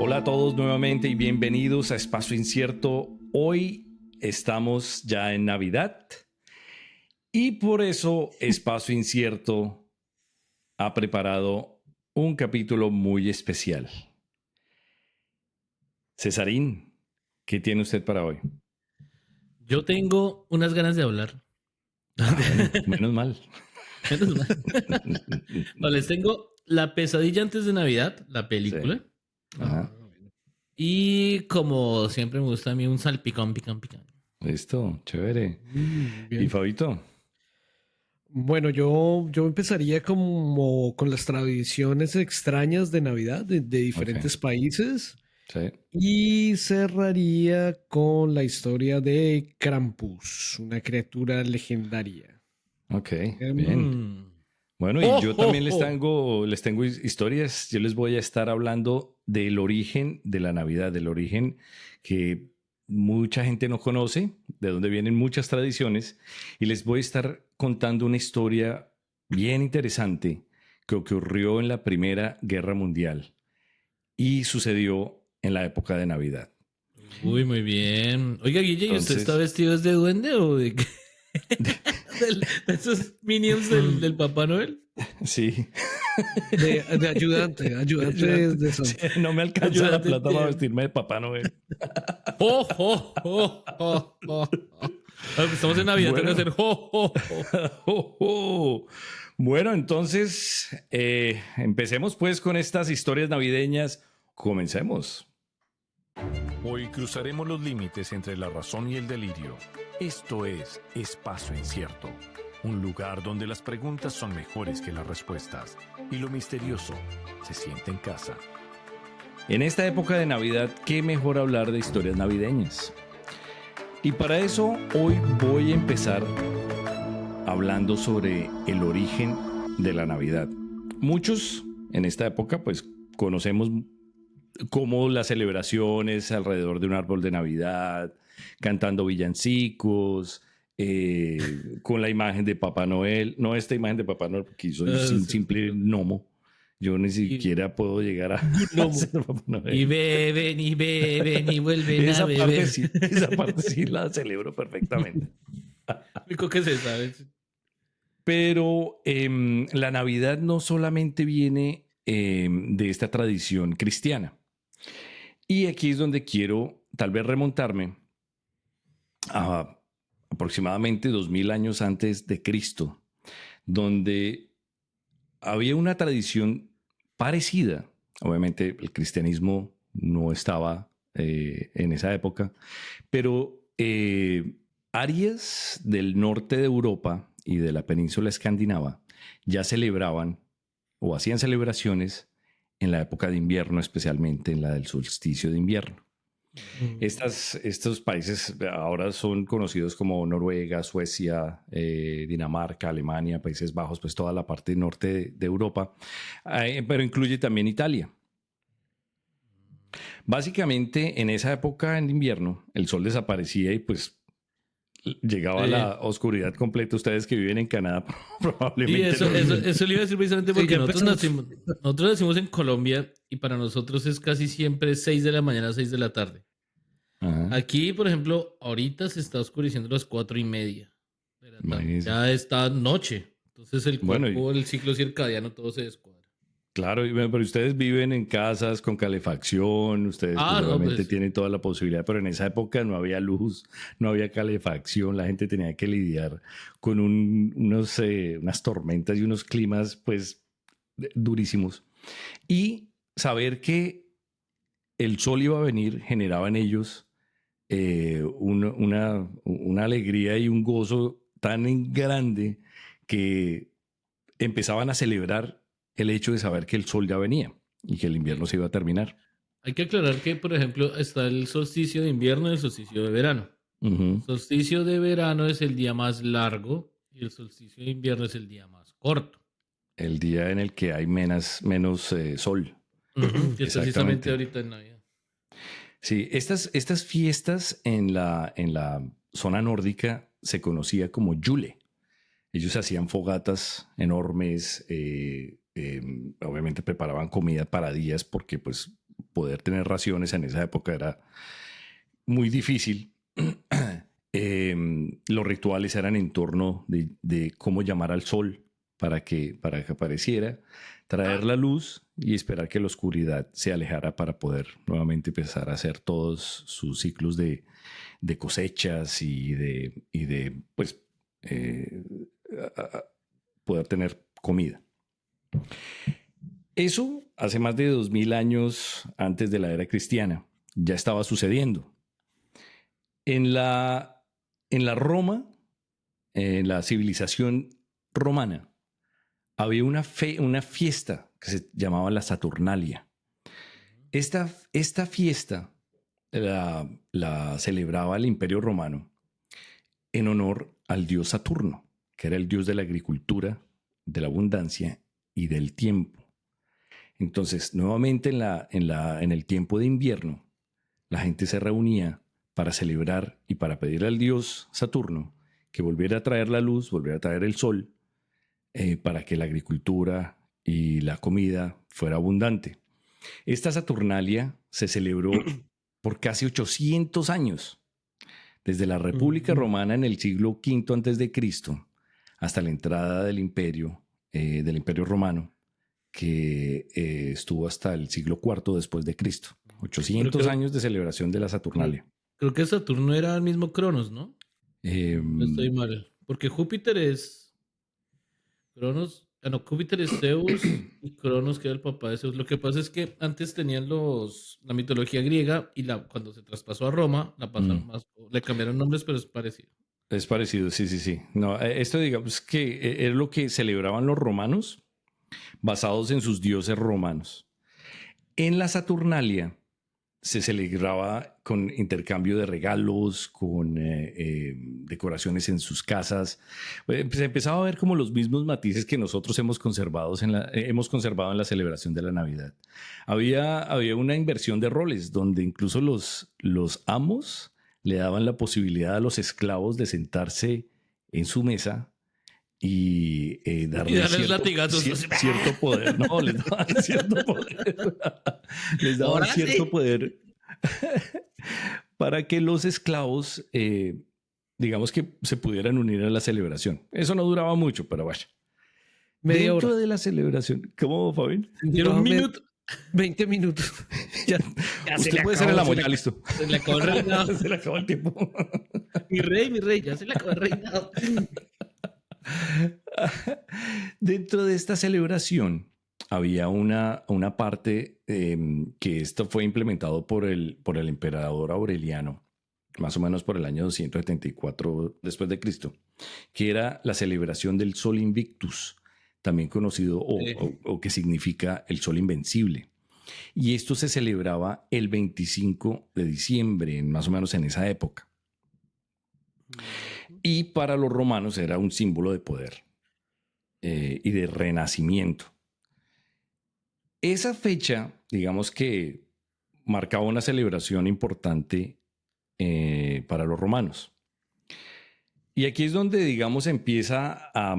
Hola a todos nuevamente y bienvenidos a Espacio Incierto. Hoy estamos ya en Navidad y por eso Espacio Incierto ha preparado un capítulo muy especial. Cesarín, ¿qué tiene usted para hoy? Yo tengo unas ganas de hablar. Bueno, menos mal. Menos mal. No, les tengo La pesadilla antes de Navidad, la Sí. película. Ajá. Y como siempre me gusta a mí un salpicón, picón. Listo, chévere. ¿Y Bien. Fabito? Bueno, yo empezaría como con las tradiciones extrañas de Navidad de diferentes países Sí. y cerraría con la historia de Krampus, una criatura legendaria. Ok, bien. Mm. Bueno, y yo también les tengo historias. Yo les voy a estar hablando del origen de la Navidad, del origen que mucha gente no conoce, de donde vienen muchas tradiciones, y les voy a estar contando una historia bien interesante que ocurrió en la Primera Guerra Mundial y sucedió en la época de Navidad. Uy, muy bien. Oiga, Guille, ¿y usted está Entonces, vestido de duende o de qué? ¿De esos minions del Papá Noel? sí, De ayudante de sí, Santa. no me alcanza la Ayúdate, plata para tío. vestirme de Papá Noel. ¡Jo, jo, jo, jo, jo! Estamos en Navidad, tengo que hacer ¡jo, jo, jo! Oh, oh. Bueno, entonces empecemos pues con estas historias navideñas. Comencemos. Hoy cruzaremos los límites entre la razón y el delirio. Esto es Espacio Incierto, un lugar donde las preguntas son mejores que las respuestas y lo misterioso se siente en casa. En esta época de Navidad, ¿qué mejor hablar de historias navideñas? Y para eso hoy voy a empezar hablando sobre el origen de la Navidad. Muchos en esta época pues conocemos cómo las celebraciones alrededor de un árbol de Navidad, cantando villancicos, con la imagen de Papá Noel, no esta imagen de Papá Noel porque soy un Sí. simple gnomo, yo ni siquiera puedo llegar a ser Papá Noel. Y beben y vuelven a beber. Esa parte sí la celebro perfectamente. Único que se sabe. Pero la Navidad no solamente viene de esta tradición cristiana. Y aquí es donde quiero tal vez remontarme a aproximadamente 2000 años antes de Cristo, donde había una tradición parecida. Obviamente el cristianismo no estaba en esa época, pero áreas del norte de Europa y de la península escandinava ya celebraban o hacían celebraciones en la época de invierno, especialmente en la del solsticio de invierno. Estos países ahora son conocidos como Noruega, Suecia, Dinamarca, Alemania, Países Bajos, pues toda la parte norte de Europa, pero incluye también Italia. Básicamente, en esa época en invierno, el sol desaparecía y pues llegaba la oscuridad completa. Ustedes que viven en Canadá Sí, probablemente eso le iba a decir precisamente Sí, porque ya nosotros empezamos. nacimos en Colombia y para nosotros es casi siempre 6 de la mañana, 6 de la tarde. Ajá, Aquí, por ejemplo, ahorita se está oscureciendo a las 4:30 de la tarde. imagínense. Ya está noche. Entonces el Bueno, cuerpo, el ciclo circadiano, todo se descuadra. claro, pero ustedes viven en casas con calefacción, ustedes pues Ah, no, obviamente pues. tienen toda la posibilidad, pero en esa época no había luz, no había calefacción, la gente tenía que lidiar con unas tormentas y unos climas pues durísimos. Y saber que el sol iba a venir generaba en ellos una alegría y un gozo tan grande que empezaban a celebrar el hecho de saber que el sol ya venía y que el invierno se iba a terminar. Hay que aclarar que, por ejemplo, está el solsticio de invierno y el solsticio de verano. El Ujú. solsticio de verano es el día más largo y el solsticio de invierno es el día más corto. El día en el que hay menos sol. Que es precisamente Exactamente. ahorita en Navidad. Sí, estas fiestas en la zona nórdica se conocía como Yule. Ellos hacían fogatas enormes, obviamente preparaban comida para días porque pues poder tener raciones en esa época era muy difícil. Los rituales eran en torno de cómo llamar al sol para que apareciera, traer la luz y esperar que la oscuridad se alejara para poder nuevamente empezar a hacer todos sus ciclos de cosechas y de pues, poder tener comida. Eso hace más de 2000 años antes de la era cristiana ya estaba sucediendo. En la Roma, en la civilización romana, había una fiesta que se llamaba la Saturnalia. Esta fiesta la celebraba el Imperio Romano en honor al dios Saturno, que era el dios de la agricultura, de la abundancia y del tiempo. Entonces, nuevamente en el tiempo de invierno, la gente se reunía para celebrar y para pedir al dios Saturno que volviera a traer la luz, volviera a traer el sol, para que la agricultura y la comida fuera abundante. Esta Saturnalia se celebró por casi 800 años, desde la República Romana en el siglo V a.C. hasta la entrada del Imperio Romano, que estuvo hasta el siglo IV después de Cristo. 800 años de celebración de la Saturnalia. Creo que Saturno era el mismo Cronos, ¿no? No estoy mal. Porque Júpiter es Cronos. Júpiter es Zeus y Cronos, que era el papá de Zeus. Lo que pasa es que antes tenían la mitología griega y cuando se traspasó a Roma, la pasaron más. Le cambiaron nombres, pero es parecido. Es parecido, sí. No, esto digamos que es lo que celebraban los romanos, basados en sus dioses romanos. En la Saturnalia se celebraba con intercambio de regalos, con decoraciones en sus casas. Se empezaba a ver como los mismos matices que nosotros hemos conservado en la celebración de la Navidad. Había una inversión de roles donde incluso los amos le daban la posibilidad a los esclavos de sentarse en su mesa y darles cierto poder. No, les daban cierto poder. Les daban cierto poder para que los esclavos, digamos que se pudieran unir a la celebración. Eso no duraba mucho, pero vaya. Media hora. Dentro de la celebración. ¿Cómo, Fabián? ¿Quiero un minuto? 20 minutos. Ya Usted puede ser el amo, ya listo. Se le acabó el reinado. Se le acabó el tiempo. Mi rey, ya se le acabó el reinado. Dentro de esta celebración había una parte que esto fue implementado por el emperador Aureliano, más o menos por el año 274 después de Cristo, que era la celebración del Sol Invictus, también conocido o que significa el Sol Invencible. Y esto se celebraba el 25 de diciembre, más o menos en esa época. Y para los romanos era un símbolo de poder y de renacimiento. Esa fecha, digamos que marcaba una celebración importante para los romanos. Y aquí es donde, digamos, empieza a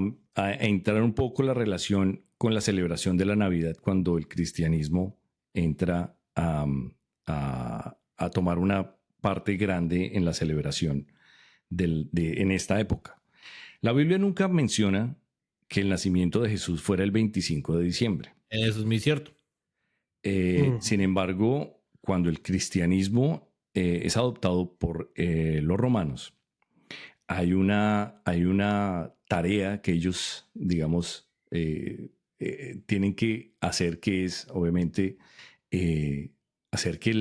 entrar un poco la relación con la celebración de la Navidad, cuando el cristianismo entra a tomar una parte grande en la celebración en esta época. La Biblia nunca menciona que el nacimiento de Jesús fuera el 25 de diciembre. Eso es muy cierto. Sin embargo, cuando el cristianismo es adoptado por los romanos, hay una tarea que ellos, digamos, tienen que hacer, que es obviamente hacer que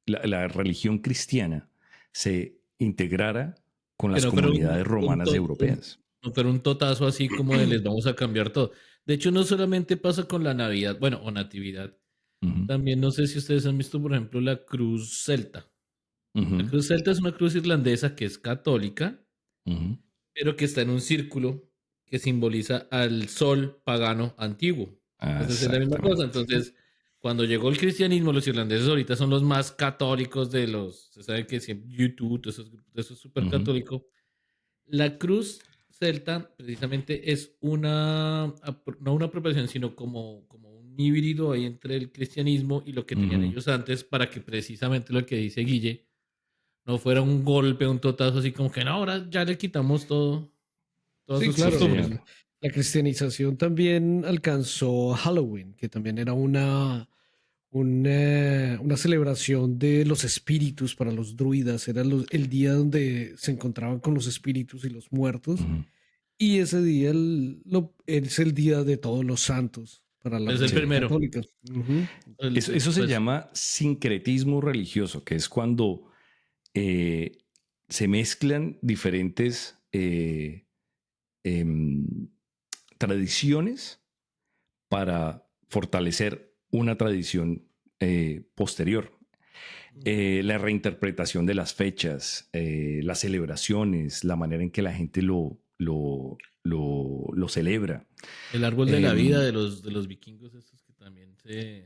la religión cristiana se integrara con las comunidades romanas europeas. Pero un totazo así como de les vamos a cambiar todo. De hecho, no solamente pasa con la Navidad, bueno, o Natividad. También no sé si ustedes han visto, por ejemplo, la cruz celta. La cruz celta es una cruz irlandesa que es católica, pero que está en un círculo que simboliza al sol pagano antiguo. Entonces es la misma cosa. Entonces, cuando llegó el cristianismo, los irlandeses ahorita son los más católicos de los... Se sabe que siempre YouTube, eso es súper católico. La cruz celta precisamente es no una apropiación, sino como un un híbrido ahí entre el cristianismo y lo que tenían ellos antes, para que precisamente lo que dice Guille no fuera un golpe, un totazo así como que no, ahora ya le quitamos todo, todas Sí, sus claro. costumbres. La cristianización también alcanzó Halloween, que también era una celebración de los espíritus para los druidas. Era el día donde se encontraban con los espíritus y los muertos. Y ese día es el día de todos los santos para la Es el religión primero. católica. Eso se llama sincretismo religioso, que es cuando se mezclan diferentes tradiciones para fortalecer una tradición posterior. La reinterpretación de las fechas, las celebraciones, la manera en que la gente lo celebra. El árbol de la vida de los vikingos, estos que también se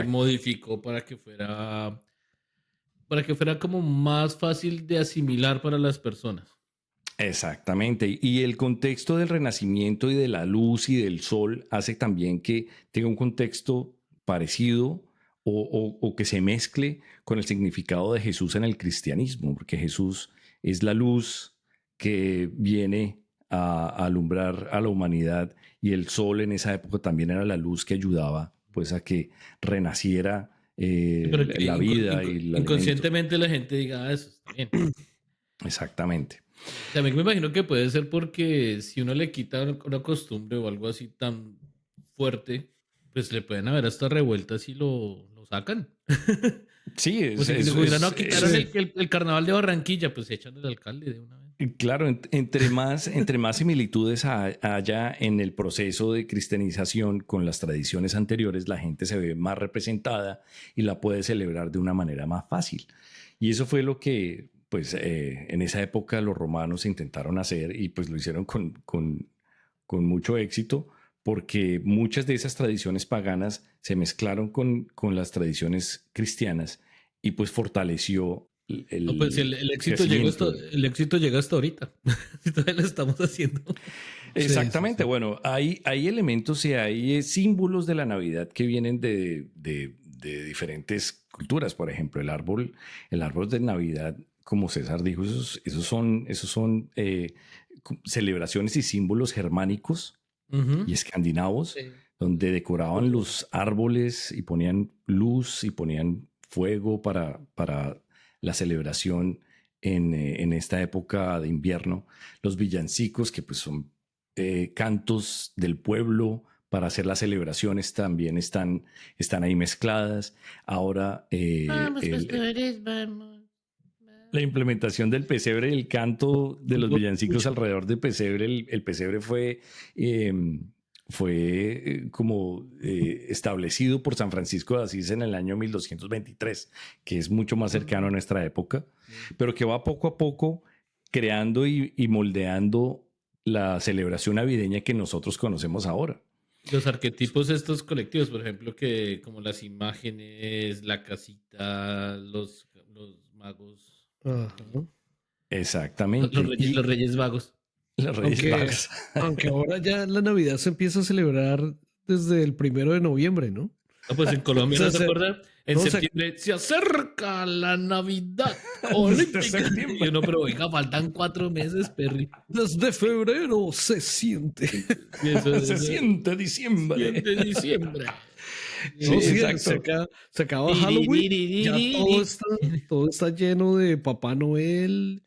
modificó para que fuera como más fácil de asimilar para las personas. Exactamente. Y el contexto del renacimiento y de la luz y del sol hace también que tenga un contexto parecido o que se mezcle con el significado de Jesús en el cristianismo, porque Jesús es la luz que viene a alumbrar a la humanidad, y el sol en esa época también era la luz que ayudaba pues a que renaciera la vida y el inconscientemente alimento. La gente diga, eso está bien. Exactamente. También me imagino que puede ser porque si uno le quita una costumbre o algo así tan fuerte, pues le pueden haber hasta revueltas y lo sacan. Sí, pues no quitaron el carnaval de Barranquilla, pues echan al alcalde de una vez. Claro, entre más similitudes haya en el proceso de cristianización con las tradiciones anteriores, la gente se ve más representada y la puede celebrar de una manera más fácil. Y eso fue lo que pues en esa época los romanos intentaron hacer, y pues lo hicieron con mucho éxito, porque muchas de esas tradiciones paganas se mezclaron con las tradiciones cristianas y pues fortaleció el éxito llega hasta ahorita. Todavía lo estamos haciendo. Exactamente. Sí. Bueno, hay elementos y hay símbolos de la Navidad que vienen de diferentes culturas. Por ejemplo, el árbol de Navidad, como César dijo, esos son celebraciones y símbolos germánicos y escandinavos, donde decoraban los árboles y ponían luz y ponían fuego para la celebración en esta época de invierno. Los villancicos, que pues son cantos del pueblo para hacer las celebraciones, también están ahí mezcladas. Ahora vamos, pastores, vamos. La implementación del pesebre y el canto de los villancicos alrededor del pesebre. El pesebre fue como establecido por San Francisco de Asís en el año 1223, que es mucho más cercano a nuestra época, pero que va poco a poco creando y moldeando la celebración navideña que nosotros conocemos ahora. Los arquetipos estos colectivos, por ejemplo, que como las imágenes, la casita, los magos. Exactamente. Los Reyes Vagos. Los Reyes Magos. Aunque ahora ya la Navidad se empieza a celebrar desde el 1 de noviembre, ¿no? Pues en Colombia, ¿no se acuerda? En septiembre se acerca la Navidad olímpica. Y uno, pero oiga, faltan 4 meses, Perry. Desde febrero se siente. Se siente diciembre. Sí, exacto. Se acaba Halloween, ya todo está lleno de Papá Noel.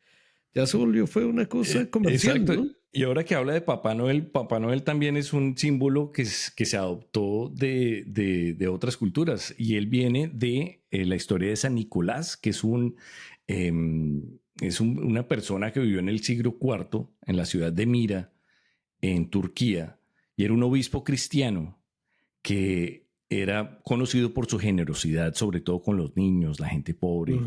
Ya fue una cosa comercial, exacto. ¿no? Y ahora que habla de Papá Noel también es un símbolo que se adoptó de otras culturas, y él viene de la historia de San Nicolás, que es una persona que vivió en el siglo IV en la ciudad de Mira, en Turquía, y era un obispo cristiano que era conocido por su generosidad, sobre todo con los niños, la gente pobre.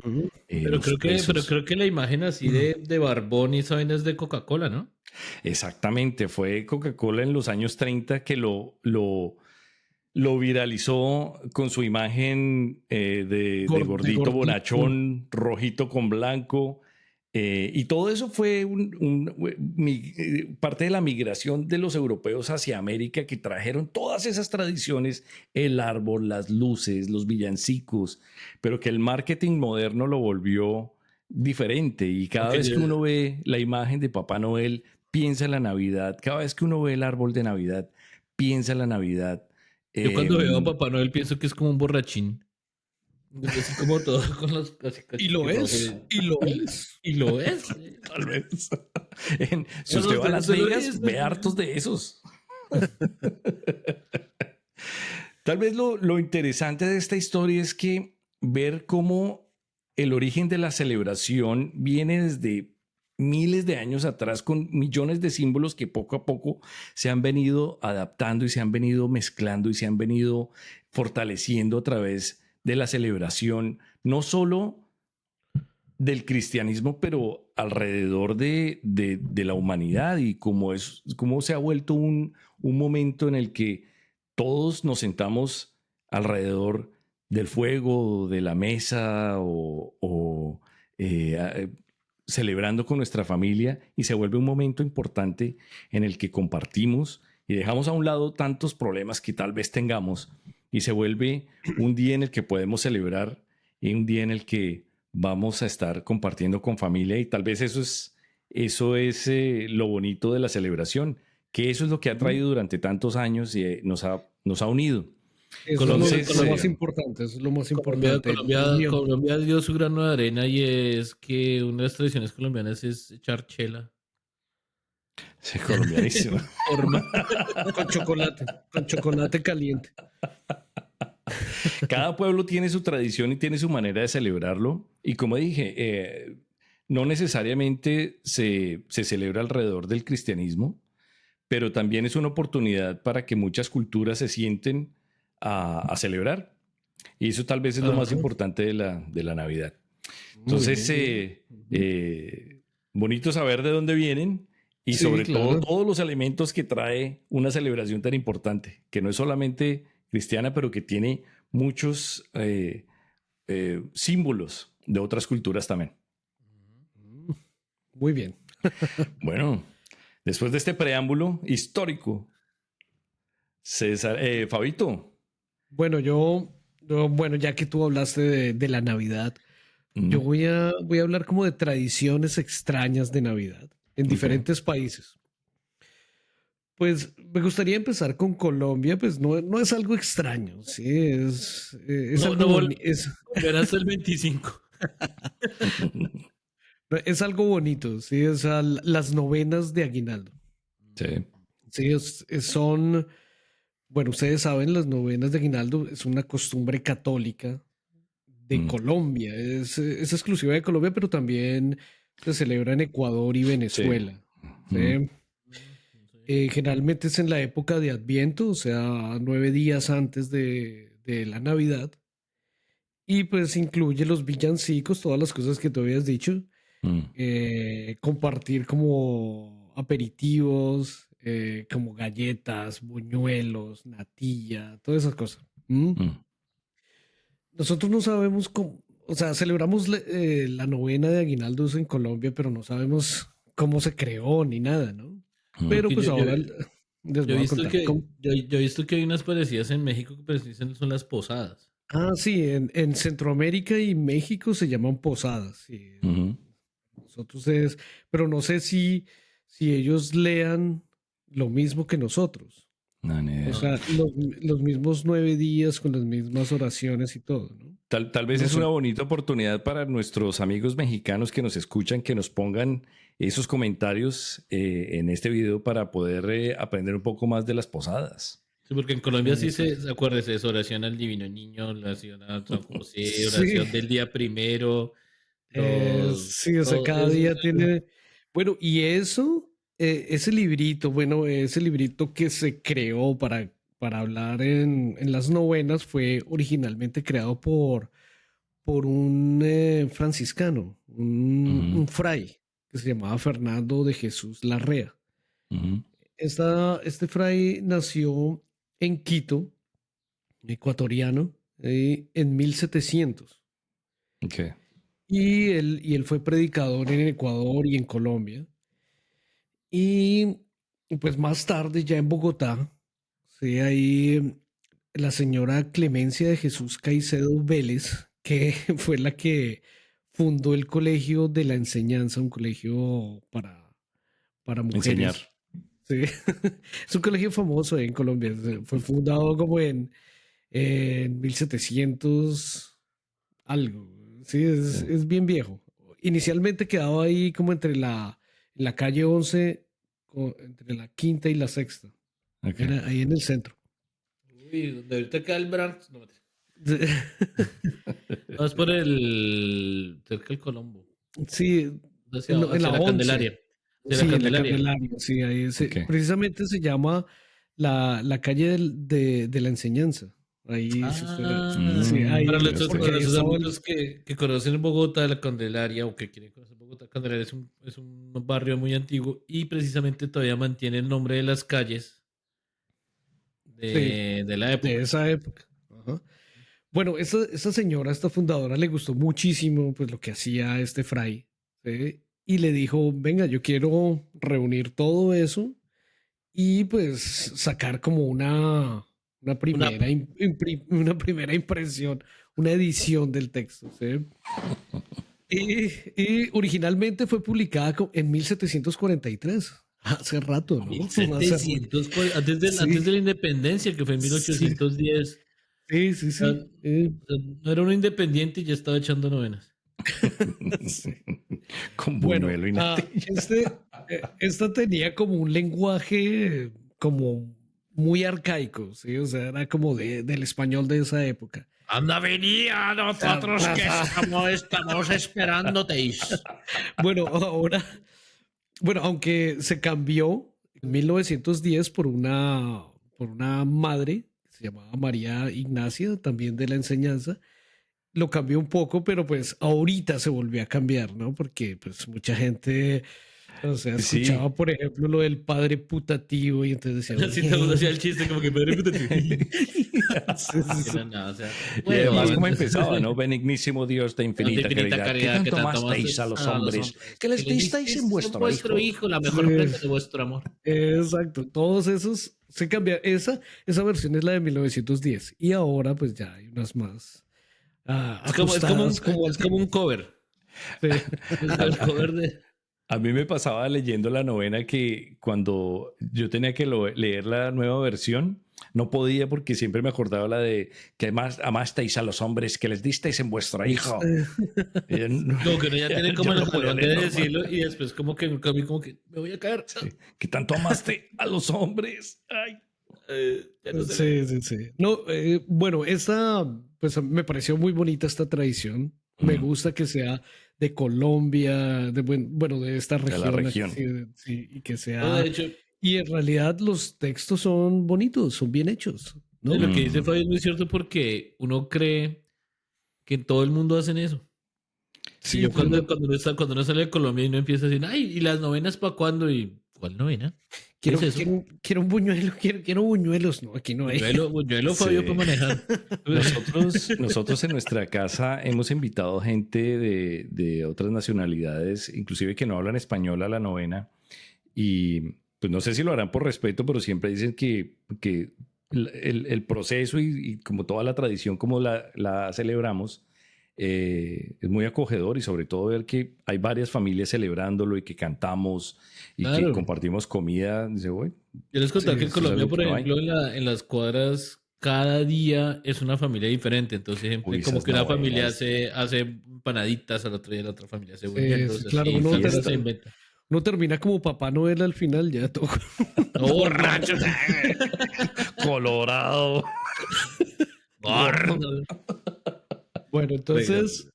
Pero creo que la imagen así de barbón y esa vaina es de Coca-Cola, ¿no? Exactamente, fue Coca-Cola en los años 30 que lo viralizó con su imagen de gordito bonachón, rojito con blanco, Y todo eso fue parte de la migración de los europeos hacia América, que trajeron todas esas tradiciones, el árbol, las luces, los villancicos, pero que el marketing moderno lo volvió diferente. Y cada vez que uno ve la imagen de Papá Noel, piensa en la Navidad. Cada vez que uno ve el árbol de Navidad, piensa en la Navidad. Yo cuando veo a Papá Noel pienso que es como un borrachín. Así como todo con los casi. Y lo es. Y lo es. Y lo es. Tal vez. Si usted va a Las Vegas, ve hartos de esos. Tal vez lo interesante de esta historia es que ver cómo el origen de la celebración viene desde miles de años atrás, con millones de símbolos que poco a poco se han venido adaptando y se han venido mezclando y se han venido fortaleciendo a través de la celebración, no solo del cristianismo, pero alrededor de la humanidad, y cómo se ha vuelto un momento en el que todos nos sentamos alrededor del fuego, de la mesa o celebrando con nuestra familia, y se vuelve un momento importante en el que compartimos y dejamos a un lado tantos problemas que tal vez tengamos, y se vuelve un día en el que podemos celebrar y un día en el que vamos a estar compartiendo con familia. Y tal vez eso es lo bonito de la celebración, que eso es lo que ha traído durante tantos años y nos ha unido. Entonces, es lo más importante, es lo más importante. Colombia dio su grano de arena, y es que una de las tradiciones colombianas es echar chela. Sí, colombianísimo. Con chocolate caliente. Cada pueblo tiene su tradición y tiene su manera de celebrarlo. Y como dije, no necesariamente se celebra alrededor del cristianismo, pero también es una oportunidad para que muchas culturas se sienten a celebrar. Y eso tal vez es lo más importante de la Navidad. Entonces, bonito saber de dónde vienen y sobre todo todos los elementos que trae una celebración tan importante, que no es solamente cristiana, pero que tiene muchos símbolos de otras culturas también. Muy bien. Bueno, después de este preámbulo histórico, César, Fabito. Bueno, ya que tú hablaste de la Navidad, yo voy a hablar como de tradiciones extrañas de Navidad en diferentes países. Pues me gustaría empezar con Colombia, pues no es algo extraño, sí, es algo verás el 25. Es algo bonito, sí, es las novenas de Aguinaldo. Sí. Sí, son, bueno, ustedes saben, las novenas de Aguinaldo es una costumbre católica de Colombia, es exclusiva de Colombia, pero también se celebra en Ecuador y Venezuela. Sí. Generalmente es en la época de Adviento, o sea, 9 días antes de la Navidad. Y pues incluye los villancicos, todas las cosas que tú habías dicho. Compartir como aperitivos, como galletas, buñuelos, natilla, todas esas cosas. Nosotros no sabemos cómo, o sea, celebramos la novena de Aguinaldos en Colombia, pero no sabemos cómo se creó ni nada, ¿no? Pero pues ahora les voy a contar. Yo he visto que hay unas parecidas en México que son las posadas. Ah, sí, en Centroamérica y México se llaman posadas. Sí. Nosotros pero no sé si ellos lean lo mismo que nosotros. No, ni idea. O sea, los mismos 9 días con las mismas oraciones y todo, ¿no? Tal vez es una bonita oportunidad para nuestros amigos mexicanos que nos escuchan, que nos pongan esos comentarios en este video para poder aprender un poco más de las posadas. Sí, porque en Colombia acuérdese, es oración al Divino Niño, oración a San José, oración del día primero. Sí, o sea, cada día tiene... Bueno, y ese librito que se creó para hablar en las novenas fue originalmente creado por un franciscano, un fray que se llamaba Fernando de Jesús Larrea. Este fray nació en Quito, ecuatoriano, en 1700. Okay. Y él fue predicador en Ecuador y en Colombia. Y pues más tarde, ya en Bogotá, sí, ahí la señora Clemencia de Jesús Caicedo Vélez, que fue la que fundó el Colegio de la Enseñanza, un colegio para Enseñar. mujeres. Sí. Es un colegio famoso en Colombia. Fue fundado como en 1700 algo. Sí, es bien viejo. Inicialmente quedaba ahí como entre en la calle 11, entre la quinta y la sexta. Okay. Era ahí en el centro. Uy, donde ahorita queda el Bronx. No, no, es por cerca del Colombo. Sí, Hacia, en hacia la la 11. Candelaria. Sí, en la Candelaria. Sí, ahí Okay. precisamente se llama la calle de la enseñanza. Ahí, si usted, sí, ahí, para porque los estaba amigos que conocen Bogotá, la Candelaria, o que quieren conocer Bogotá, Candelaria es un barrio muy antiguo y precisamente todavía mantiene el nombre de las calles de la época. De esa época. Ajá. Bueno, esta señora, esta fundadora, le gustó muchísimo pues lo que hacía este fray, ¿sí? Y le dijo, venga, yo quiero reunir todo eso y pues sacar como una primera, una primera impresión, una edición del texto, ¿sí? Y originalmente fue publicada en 1743. Hace rato, ¿no? 1700, antes de la independencia, que fue en 1810. Sí. O sea, no era un independiente y ya estaba echando novenas. Sí. Con buñuelo y nada. Esta tenía como un lenguaje como muy arcaico, ¿sí? O sea, era como del español de esa época. Anda, venía, nosotros que estamos esperándote. Bueno, aunque se cambió en 1910 por una madre que se llamaba María Ignacia, también de la enseñanza, lo cambió un poco, pero pues ahorita se volvió a cambiar, ¿no? Porque pues mucha gente, o sea, escuchaba, por ejemplo, lo del padre putativo y entonces decía... Así te hacía el chiste como que padre putativo. Sí. No, o sea, y además como empezaba, ¿no? Benignísimo Dios de infinita caridad, que tanto amasteis a los hombres, que les disteis en vuestro hijo, la mejor prenda de vuestro amor. Exacto, todos esos se cambiaron. Esa versión es la de 1910 y ahora pues ya hay unas más es como un cover. Sí. El cover de... A mí me pasaba leyendo la novena que cuando yo tenía que leer la nueva versión, no podía porque siempre me acordaba la de que amasteis a los hombres, que les disteis en vuestro hijo. No, que no ya tiene como el jalón de decirlo y después como que me voy a caer. Sí, que tanto amaste a los hombres. Ay. No sé. Sí. No, bueno, pues me pareció muy bonita esta tradición. Me gusta que sea de Colombia, de esta región. De la región. Sí, y que sea... No, de hecho, y en realidad los textos son bonitos, son bien hechos, ¿no? Lo que dice Fabio es muy cierto porque uno cree que en todo el mundo hacen eso. Sí, y yo cuando uno sale de Colombia y uno empieza a decir, ay, ¿y las novenas para cuándo? ¿Y cuál novena? Quiero un buñuelo, quiero buñuelos. No, aquí no hay. Buñuelo Fabio, para manejar. Nosotros en nuestra casa hemos invitado gente de otras nacionalidades, inclusive que no hablan español, a la novena. Y pues no sé si lo harán por respeto, pero siempre dicen que el proceso y como toda la tradición como la celebramos, es muy acogedor, y sobre todo ver que hay varias familias celebrándolo y que cantamos y que compartimos comida. Dice, yo les conté que en Colombia, por ejemplo, en las cuadras, cada día es una familia diferente. Entonces, como que una familia hace empanaditas, al otro día la otra familia hace buñuelos. Claro, uno termina como Papá Noel al final, ya todo. Borracho. Colorado. Gordo. Bueno, entonces,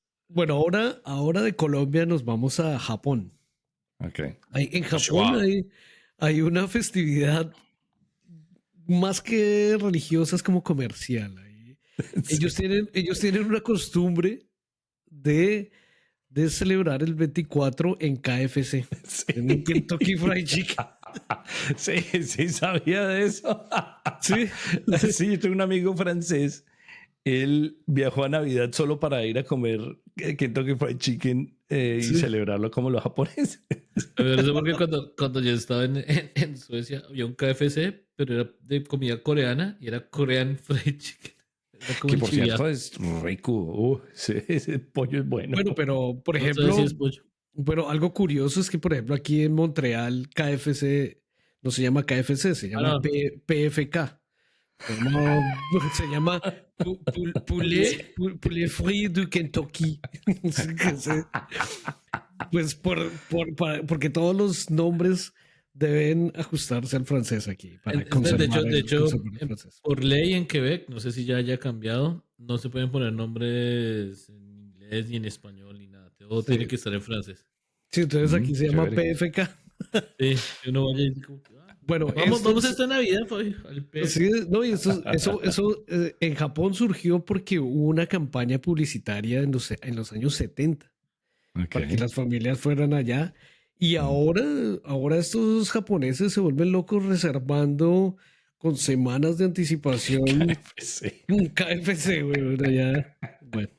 ahora de Colombia nos vamos a Japón. Okay. En Japón hay una festividad más que religiosa, es como comercial. Sí. Ellos tienen una costumbre de celebrar el 24 en KFC, en Kentucky Fried Chicken. Sí, sabía de eso. Sí. Sí, yo tengo un amigo francés él viajó a Navidad solo para ir a comer Kentucky Fried Chicken y celebrarlo como los japoneses. Pero eso porque cuando yo estaba en Suecia había un KFC, pero era de comida coreana y era Korean Fried Chicken. Era como Que por chiviado. cierto es rico. Ese pollo es bueno. Bueno, pero por No sé ejemplo, si es pollo. bueno, algo curioso es que, por ejemplo, aquí en Montreal, KFC no se llama KFC, se llama no. PFK. Se llama Poulet Frit du Kentucky. Pues porque todos los nombres deben ajustarse al francés aquí. Para conservar De hecho, el francés. por ley en Quebec, no sé si ya haya cambiado, no se pueden poner nombres en inglés ni en español ni nada. Todo tiene que estar en francés. Sí, entonces aquí se llama chévere. PFK. Sí, uno vaya y dice como que, Bueno, vamos esta Navidad, Fabio, al PFK. Sí, no, y eso en Japón surgió porque hubo una campaña publicitaria en los años 70 para que las familias fueran allá. Y ahora estos japoneses se vuelven locos reservando con semanas de anticipación un KFC, güey. Bueno.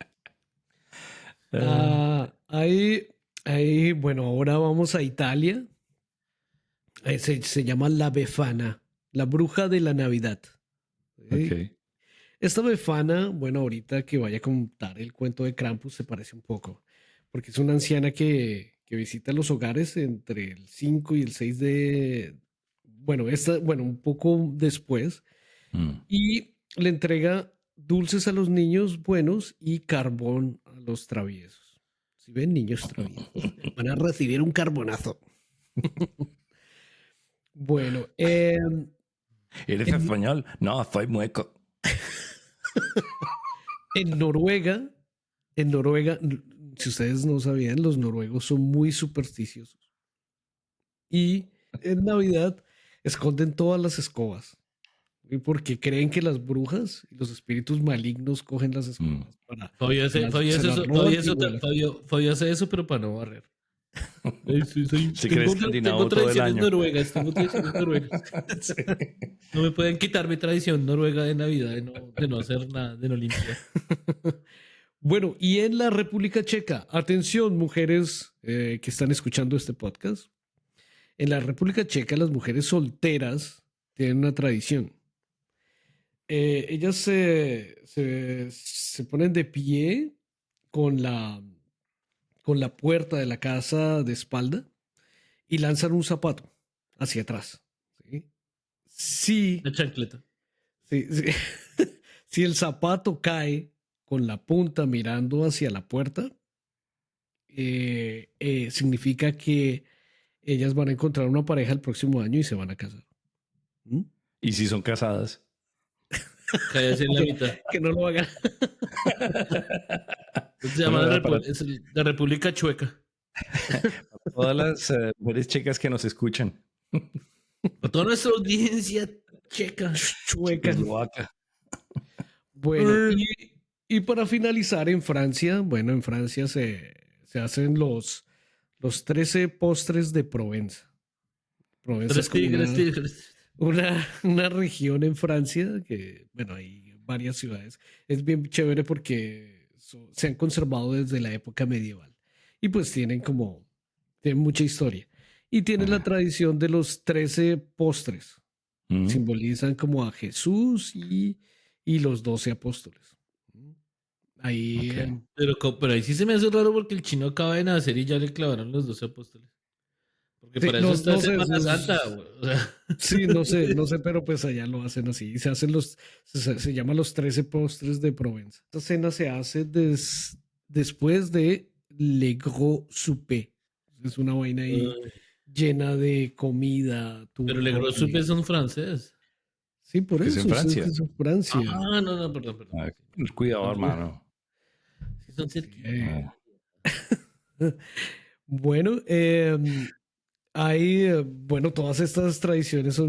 Bueno, ahora vamos a Italia. Se llama la Befana, la bruja de la Navidad. Okay. Esta Befana, bueno, ahorita que vaya a contar el cuento de Krampus se parece un poco, porque es una anciana que visita los hogares entre el 5 y el 6 bueno, un poco después, y le entrega dulces a los niños buenos y carbón a los traviesos. Si ven niños traviesos, van a recibir un carbonazo. Bueno, ¿eres español? No, soy mueco. En Noruega, si ustedes no sabían, los noruegos son muy supersticiosos. Y en Navidad esconden todas las escobas. Porque creen que las brujas y los espíritus malignos cogen las escobas para... Fabio hace eso, pero para no barrer. Tengo tradiciones noruegas. Sí. No me pueden quitar mi tradición noruega de Navidad de no hacer nada, de no limpiar. Bueno, y en la República Checa, atención mujeres que están escuchando este podcast, en la República Checa las mujeres solteras tienen una tradición. Ellas se ponen de pie con la puerta de la casa de espalda y lanzan un zapato hacia atrás. ¿Sí? La chancleta. Sí. Si el zapato cae con la punta mirando hacia la puerta, significa que ellas van a encontrar una pareja el próximo año y se van a casar. ¿Mm? ¿Y si son casadas? Cállate en la mitad. Que no lo hagan. Se llama la República Chueca. Todas las mujeres checas que nos escuchan. A toda nuestra audiencia checa. Chueca. Bueno, y para finalizar en Francia, en Francia se hacen los 13 postres de Provenza. Provenza es como una región en Francia que, hay varias ciudades. Es bien chévere porque se han conservado desde la época medieval y pues tienen mucha historia. Y tienen la tradición de los 13 postres. Simbolizan como a Jesús y los 12 apóstoles. Ahí. Okay. Pero ahí sí se me hace raro porque el chino acaba de nacer y ya le clavaron los 12 apóstoles. Porque para eso está Semana Santa. O sea. Sí, no sé, pero pues allá lo hacen así. Y se llaman los 13 postres de Provenza. Esta cena se hace después de Le Gros Souper. Es una vaina ahí llena de comida. Pero Le Gros Souper son francés. Sí, por eso. Es en Francia. Es en Francia. No, perdón. Cuidado, hermano. Sí, son cerquita. Bueno, todas estas tradiciones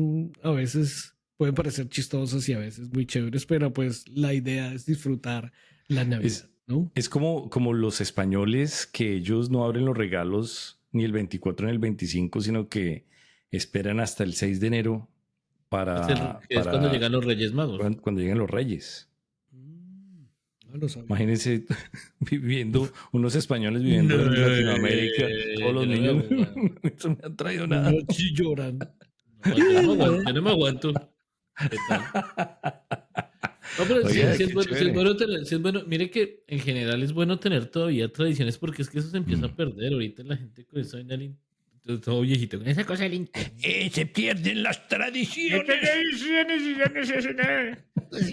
a veces pueden parecer chistosas y a veces muy chéveres, pero pues la idea es disfrutar la Navidad, ¿no? Es como los españoles que ellos no abren los regalos ni el 24 ni el 25, sino que esperan hasta el 6 de enero es cuando llegan los Reyes Magos. Cuando llegan los Reyes. Imagínense viviendo, unos españoles viviendo en Latinoamérica, todos los niños. Eso me han traído nada. Niños sí lloran. Yo no me aguanto. ¿Qué tal? No, pero Oiga, sí qué es bueno tener, sí es bueno. Mire que en general es bueno tener todavía tradiciones porque es que eso se empieza a perder. Ahorita la gente con eso todo viejito, con esa cosa del internet. Se pierden las tradiciones.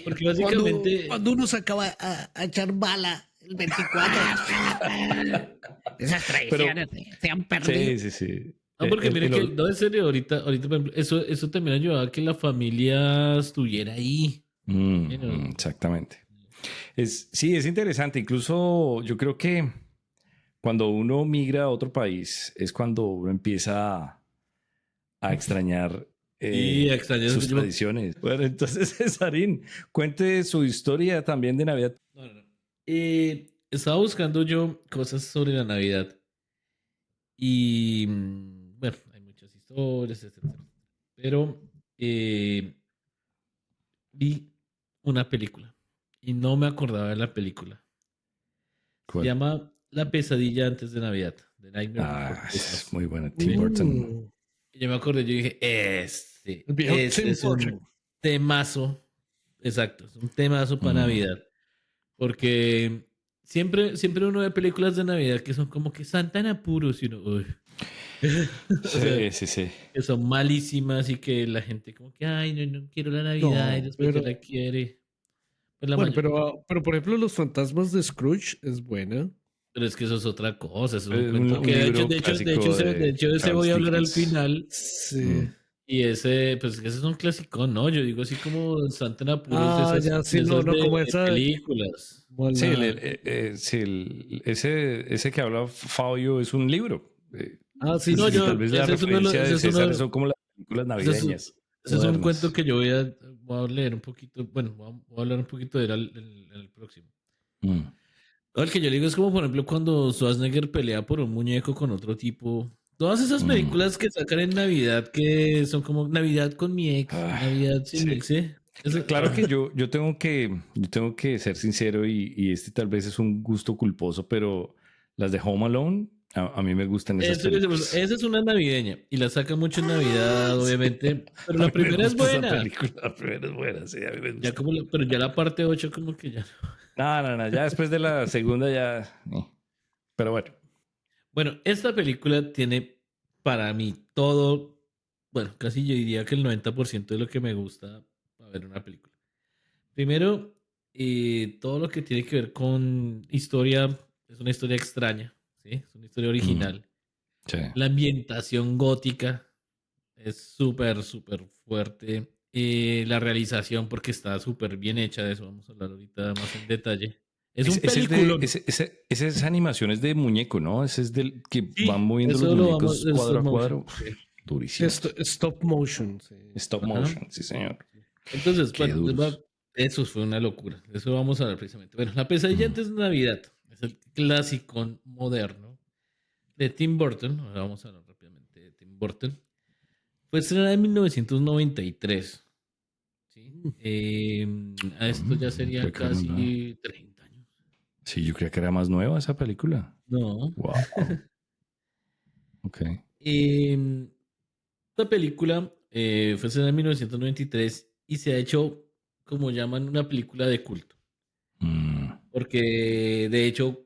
Porque básicamente. Cuando uno se acaba a echar bala el 24. Esas tradiciones se han perdido. Sí. No, porque mire que, no, en serio, ahorita por ejemplo, eso también ayudaba a que la familia estuviera ahí. Exactamente. Sí, es interesante. Incluso yo creo que cuando uno migra a otro país es cuando uno empieza a extrañar sus tradiciones. Bueno, entonces, Cesarín, cuente su historia también de Navidad. No. Estaba buscando yo cosas sobre la Navidad y bueno, hay muchas historias, etcétera. Pero vi una película y no me acordaba de la película. ¿Cuál? Se llama La pesadilla antes de Navidad. The Nightmare Before Christmas. Es muy buena. Tim Burton. Yo me acordé, yo dije, este es un temazo. Exacto, es un temazo para Navidad. Porque siempre uno ve películas de Navidad que son como que están tan apuros y uno, uy. Sí. Que son malísimas y que la gente como que, ay, no quiero la Navidad y después ya la quiere. Pues pero por ejemplo, Los fantasmas de Scrooge es buena. Pero es que eso es otra cosa, eso es un cuento que de hecho ese voy a hablar al final. Sí. Y ese, pues ese es un clásico, ¿no? Yo digo así como Santa en apuros como esa películas. Ese que habla Fabio es un libro. Tal vez la referencia de César son como las películas navideñas. Ese es un cuento que yo voy a leer un poquito, bueno, voy a hablar un poquito de él en el próximo. El que yo digo es como, por ejemplo, cuando Schwarzenegger pelea por un muñeco con otro tipo. Todas esas películas que sacan en Navidad que son como Navidad con mi ex, Navidad sin mi ex. Claro que yo tengo que ser sincero y este tal vez es un gusto culposo, pero las de Home Alone a mí me gustan esas películas. Esa es una navideña y la saca mucho en Navidad, obviamente, pero la primera es buena. La primera es buena, sí, a mí me gusta. Pero ya la parte 8 como que ya no. No, ya después de la segunda ya... Pero bueno. Bueno, esta película tiene para mí todo, bueno, casi yo diría que el 90% de lo que me gusta para ver una película. Primero, todo lo que tiene que ver con historia, es una historia extraña, ¿sí? Es una historia original. Sí. La ambientación gótica es súper fuerte. La realización, porque está súper bien hecha, de eso vamos a hablar ahorita más en detalle. Es un película. Esa animación es de muñeco, ¿no? Ese es del que van moviendo los muñecos cuadro a cuadro. Sí. Durísimo. Stop motion. Sí. Stop motion, sí, señor. Entonces, eso fue una locura. De eso vamos a hablar precisamente. Bueno, La pesadilla antes de Navidad es el clásico moderno de Tim Burton. Ahora vamos a hablar rápidamente de Tim Burton. Fue estrenada en 1993. ¿Sí? A esto ya sería casi 30 años. Sí, yo creía que era más nueva esa película. No. Wow. Ok. Esta película fue estrenada en 1993 y se ha hecho, como llaman, una película de culto. Porque, de hecho,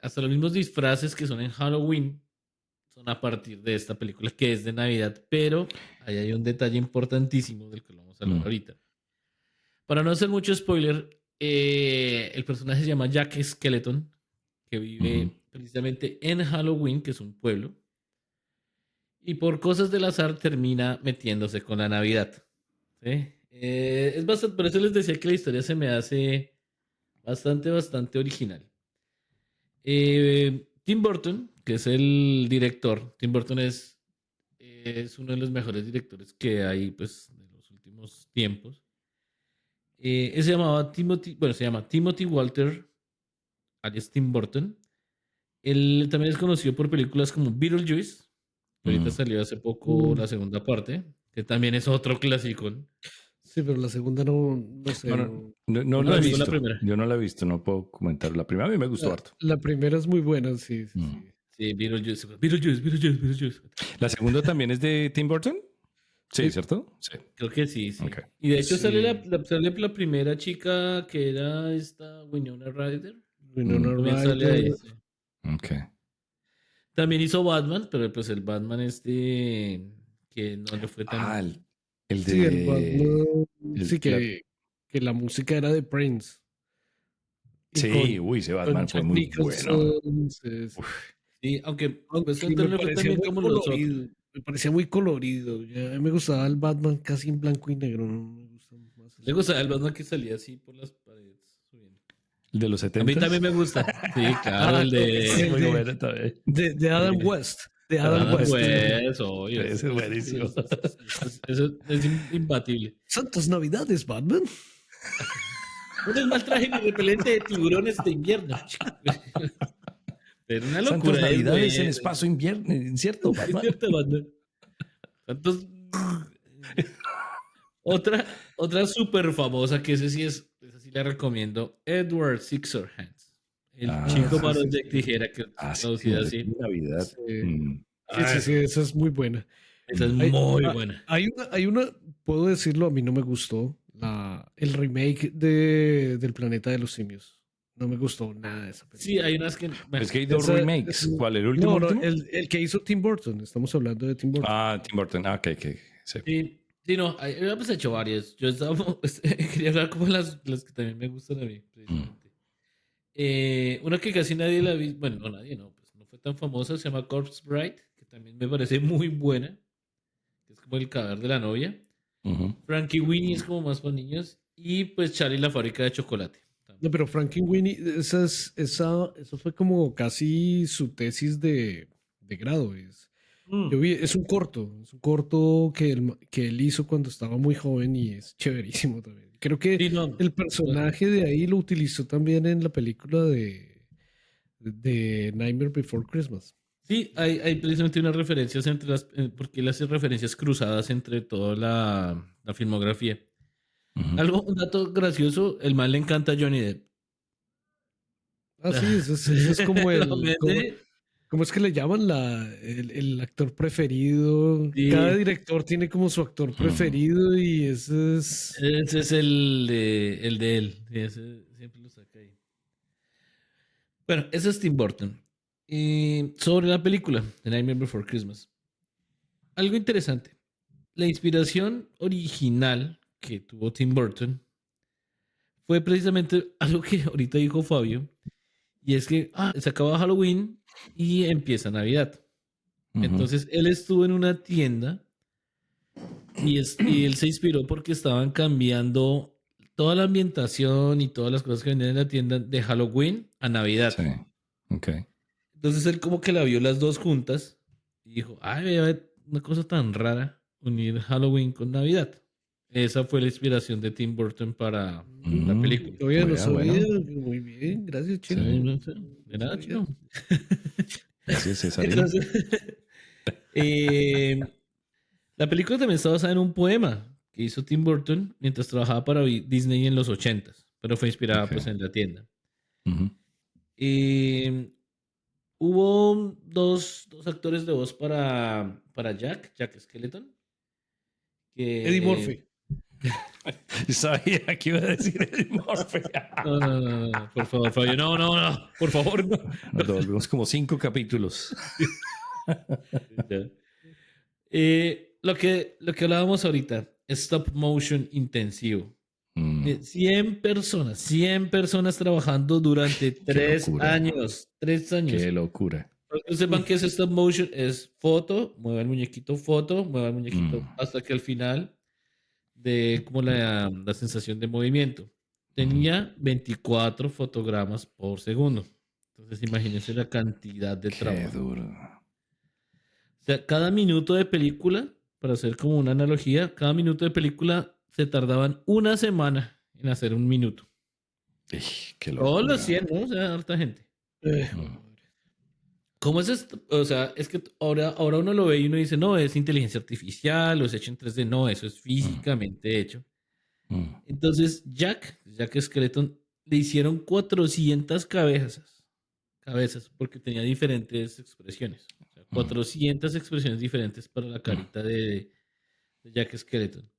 hasta los mismos disfraces que son en Halloween son a partir de esta película que es de Navidad, pero ahí hay un detalle importantísimo del que lo vamos a hablar ahorita. Para no hacer mucho spoiler, el personaje se llama Jack Skeleton, que vive precisamente en Halloween, que es un pueblo, y por cosas del azar termina metiéndose con la Navidad. ¿Sí? Es bastante, por eso les decía que la historia se me hace bastante original. Tim Burton, que es el director, Tim Burton es uno de los mejores directores que hay, pues, en los últimos tiempos. Se llama Timothy Walter, alias Tim Burton. Él también es conocido por películas como Beetlejuice, que ahorita salió hace poco la segunda parte, que también es otro clásico. Sí, pero la segunda no sé. Bueno, no la he visto. Yo no la he visto, no puedo comentar. La primera a mí me gustó harto. La primera es muy buena, sí. Sí, Beetlejuice. ¿La segunda también es de Tim Burton? Sí, ¿cierto? Sí. Creo que sí. Okay. Y de hecho sale la primera chica que era esta Winona Ryder. Winona sale ahí. Sí. Ok. También hizo Batman, pero pues el Batman que no le fue tan... el de... Sí, el Batman... Sí, que la música era de Prince. Sí, ese Batman fue muy bueno. Sí, aunque pues, no le fue también como los otros. Me parecía muy colorido. Ya, a mí me gustaba el Batman casi en blanco y negro. No me gusta más. Me gustaba el Batman que salía así por las paredes subiendo. ¿El de los 70? A mí también me gusta. Sí, claro, el de... muy bueno también. De Adam West. De Adam West. Obvio. Ese es buenísimo. Eso es imbatible. Santas Navidades, Batman. Un mal traje ni repelente de tiburones de invierno. Pero una locura. Santas Navidades en espacio invierno, ¿cierto, Batman? Es cierto, Batman. Santos... Otra súper famosa que esa sí la recomiendo. Edward Scissorhands. El chico varón de tijera que traducida así. Navidad. Sí, esa es muy buena. Esa es muy buena. Hay una, puedo decirlo, a mí no me gustó. El remake del Planeta de los Simios. No me gustó nada de esa película. Sí, hay unas que... Bueno, es que hay dos remakes. ¿Cuál? ¿El último? No, el que hizo Tim Burton. Estamos hablando de Tim Burton. Tim Burton. Ok. Sí, no, pues he hecho varias. Yo quería hablar como las que también me gustan a mí, precisamente. Una que casi nadie la vi, bueno, no nadie, no, pues no fue tan famosa, se llama Corpse Bride, que también me parece muy buena. Es como el cadáver de la novia. Frankie Winnie es como más para niños. Y pues Charlie la fábrica de chocolate. No, pero Frankie Winnie, eso fue como casi su tesis de grado. Es un corto que él hizo cuando estaba muy joven y es chéverísimo también. Creo que el personaje de ahí lo utilizó también en la película de Nightmare Before Christmas. Sí, hay precisamente unas referencias porque él hace referencias cruzadas entre toda la filmografía. Un dato gracioso, el man le encanta a Johnny Depp. Ah, sí, eso es como ¿cómo es que le llaman? El actor preferido. Sí. Cada director tiene como su actor preferido y ese es... Ese es el de él. Ese siempre lo saca ahí. Bueno, ese es Tim Burton. Sobre la película The Nightmare Before Christmas. Algo interesante. La inspiración original que tuvo Tim Burton fue precisamente algo que ahorita dijo Fabio, y es que se acaba Halloween y empieza Navidad. Entonces él estuvo en una tienda y él se inspiró porque estaban cambiando toda la ambientación y todas las cosas que vendían en la tienda de Halloween a Navidad. Sí. Ok. Entonces él como que la vio las dos juntas y dijo, una cosa tan rara, unir Halloween con Navidad. Esa fue la inspiración de Tim Burton para la película. Todavía no sabía. Bueno. Muy bien, gracias, Chino. Sí, de nada, Chino. Gracias, César. Entonces, la película también está basada en un poema que hizo Tim Burton mientras trabajaba para Disney en los 80s, pero fue inspirada pues en la tienda. Hubo dos actores de voz para Jack Skeleton. Eddie Murphy. Sabía que iba a decir Eddie Murphy. No, por favor, Fabio, no, por favor, no. Nos devolvimos como 5 capítulos. Lo que hablábamos ahorita, stop motion intensivo. 100 personas trabajando durante 3 años. 3 años. Qué locura. Para que sepan que es stop motion, es foto, mueva el muñequito, hasta que al final de como la sensación de movimiento. Tenía 24 fotogramas por segundo. Entonces imagínense la cantidad de trabajo. Qué duro. O sea, cada minuto de película, para hacer como una analogía, cada minuto de película se tardaban 1 semana en hacer 1 minuto. Qué locura. Todos los 100, ¿no? O sea, harta gente. ¿Cómo es esto? O sea, es que ahora uno lo ve y uno dice, no, es inteligencia artificial, o es hecho en 3D. No, eso es físicamente hecho. Entonces Jack Skeleton, le hicieron 400 cabezas, porque tenía diferentes expresiones. O sea, 400 expresiones diferentes para la carita de Jack Skeleton.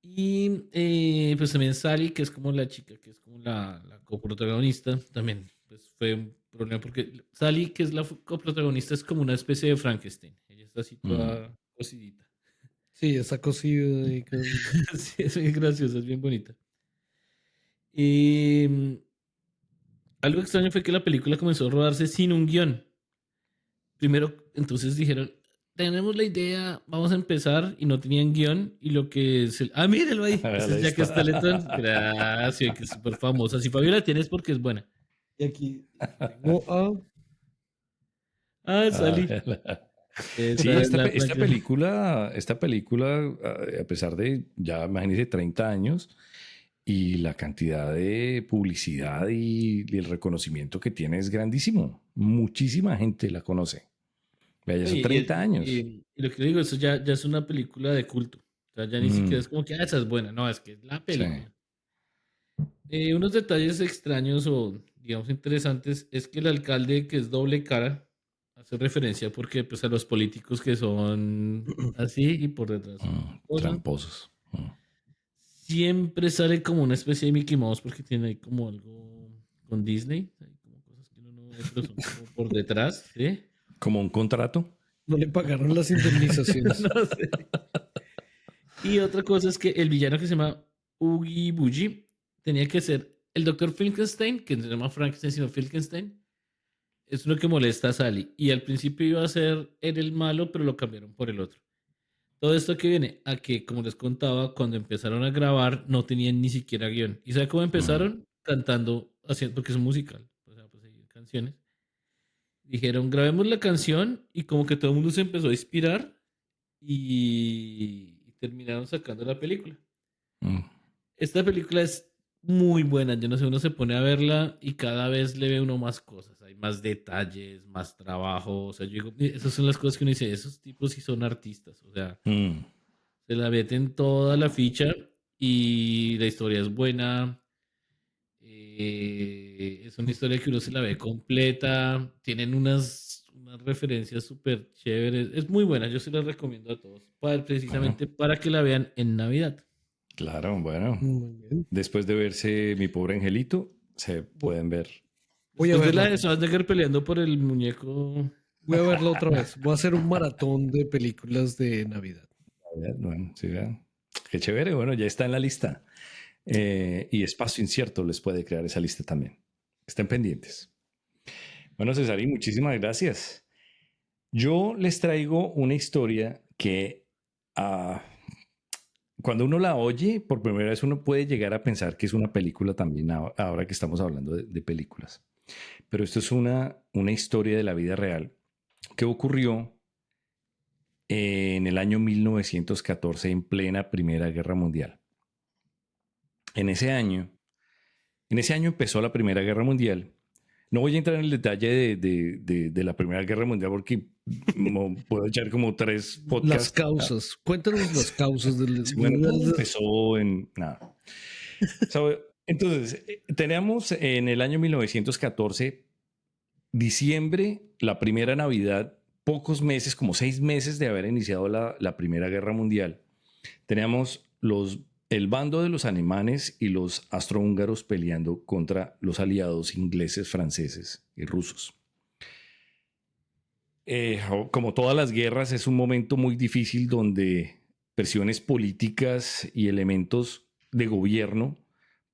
Y pues también Sally, que es como la chica, que es como la coprotagonista, también pues fue un problema porque Sally, que es la coprotagonista, es como una especie de Frankenstein. Ella está así toda cosidita. Sí, está cosido. Sí, es muy graciosa, es bien bonita. Y algo extraño fue que la película comenzó a rodarse sin un guión. Primero, entonces dijeron, tenemos la idea, vamos a empezar, y no tenían guión, y lo que es el... Ah, mírenlo ahí, ese es Jack Skeleton. Gracias, que es súper famosa. Si Fabio la tiene es porque es buena. Y aquí tengo a... Sally. Sí, esta película, a pesar de ya, imagínense, 30 años, y la cantidad de publicidad y el reconocimiento que tiene es grandísimo. Muchísima gente la conoce. Ya son 30 años. Y lo que digo, eso ya es una película de culto. O sea, ya ni siquiera es como que esa es buena. No, es que es la película. Sí. Unos detalles extraños o, digamos, interesantes es que el alcalde, que es doble cara, hace referencia porque pues a los políticos que son así y por detrás tramposos. Siempre sale como una especie de Mickey Mouse porque tiene ahí como algo con Disney, hay como cosas que uno no ve, pero son como por detrás, ¿sí? ¿Como un contrato? No le pagaron las indemnizaciones. No sé. Y otra cosa es que el villano, que se llama Oogie Boogie, tenía que ser el Dr. Frankenstein, que no se llama Frankenstein sino Frankenstein. Es uno que molesta a Sally. Y al principio iba a ser él el malo, pero lo cambiaron por el otro. Todo esto que viene a que, como les contaba, cuando empezaron a grabar no tenían ni siquiera guión. ¿Y sabe cómo empezaron? Cantando, haciendo, porque es un musical. O sea, pues hay canciones. Dijeron, grabemos la canción, y como que todo el mundo se empezó a inspirar y terminaron sacando la película. Esta película es muy buena. Yo no sé, uno se pone a verla y cada vez le ve uno más cosas. Hay más detalles, más trabajo. O sea, yo digo, esas son las cosas que uno dice, esos tipos sí son artistas. O sea, se la meten toda la ficha y la historia es buena. Es una historia que uno se la ve completa. Tienen unas referencias súper chéveres. Es muy buena, yo se la recomiendo a todos. Precisamente para que la vean en Navidad. Claro, bueno. Después de verse Mi Pobre Angelito, se pueden ver. Voy a ver la de Schwarzenegger peleando por el muñeco. Voy a verla otra vez. Voy a hacer un maratón de películas de Navidad. Bueno, sí, qué chévere. Bueno, ya está en la lista. Y Espacio Incierto les puede crear esa lista también. Estén pendientes. Bueno, Cesarín, muchísimas gracias. Yo les traigo una historia que cuando uno la oye por primera vez uno puede llegar a pensar que es una película también, ahora que estamos hablando de películas. Pero esto es una historia de la vida real que ocurrió en el año 1914 en plena Primera Guerra Mundial. En ese año empezó la Primera Guerra Mundial. No voy a entrar en el detalle de la Primera Guerra Mundial porque puedo echar como 3 podcasts. Las causas. Cuéntanos las causas del... Bueno, empezó en... Nada. Entonces, teníamos en el año 1914, diciembre, la primera Navidad, pocos meses, como 6 meses de haber iniciado la Primera Guerra Mundial. Teníamos el bando de los alemanes y los austrohúngaros peleando contra los aliados ingleses, franceses y rusos. Como todas las guerras, es un momento muy difícil donde presiones políticas y elementos de gobierno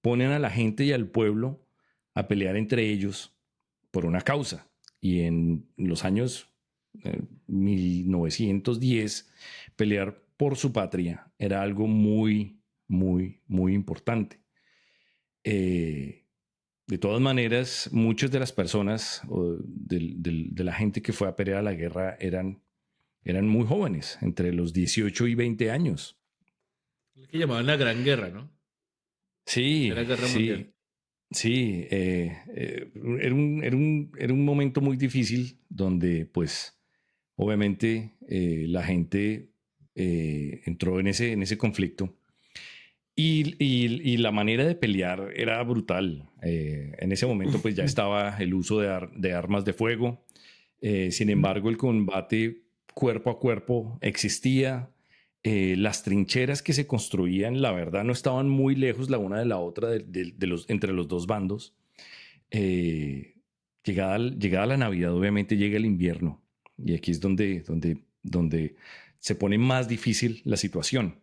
ponen a la gente y al pueblo a pelear entre ellos por una causa. Y en los años 1910, pelear por su patria era algo muy importante. De todas maneras, muchas de las personas de la gente que fue a pelear a la guerra eran muy jóvenes, entre los 18 y 20 años. Lo que llamaban la Gran Guerra, ¿no? Sí, la Guerra Mundial. Sí, era un momento muy difícil donde, pues, obviamente la gente entró en ese conflicto. Y la manera de pelear era brutal. En ese momento pues ya estaba el uso de armas de fuego. Sin embargo, el combate cuerpo a cuerpo existía. Las trincheras que se construían, la verdad, no estaban muy lejos la una de la otra entre los dos bandos. Llegada la Navidad, obviamente llega el invierno. Y aquí es donde se pone más difícil la situación.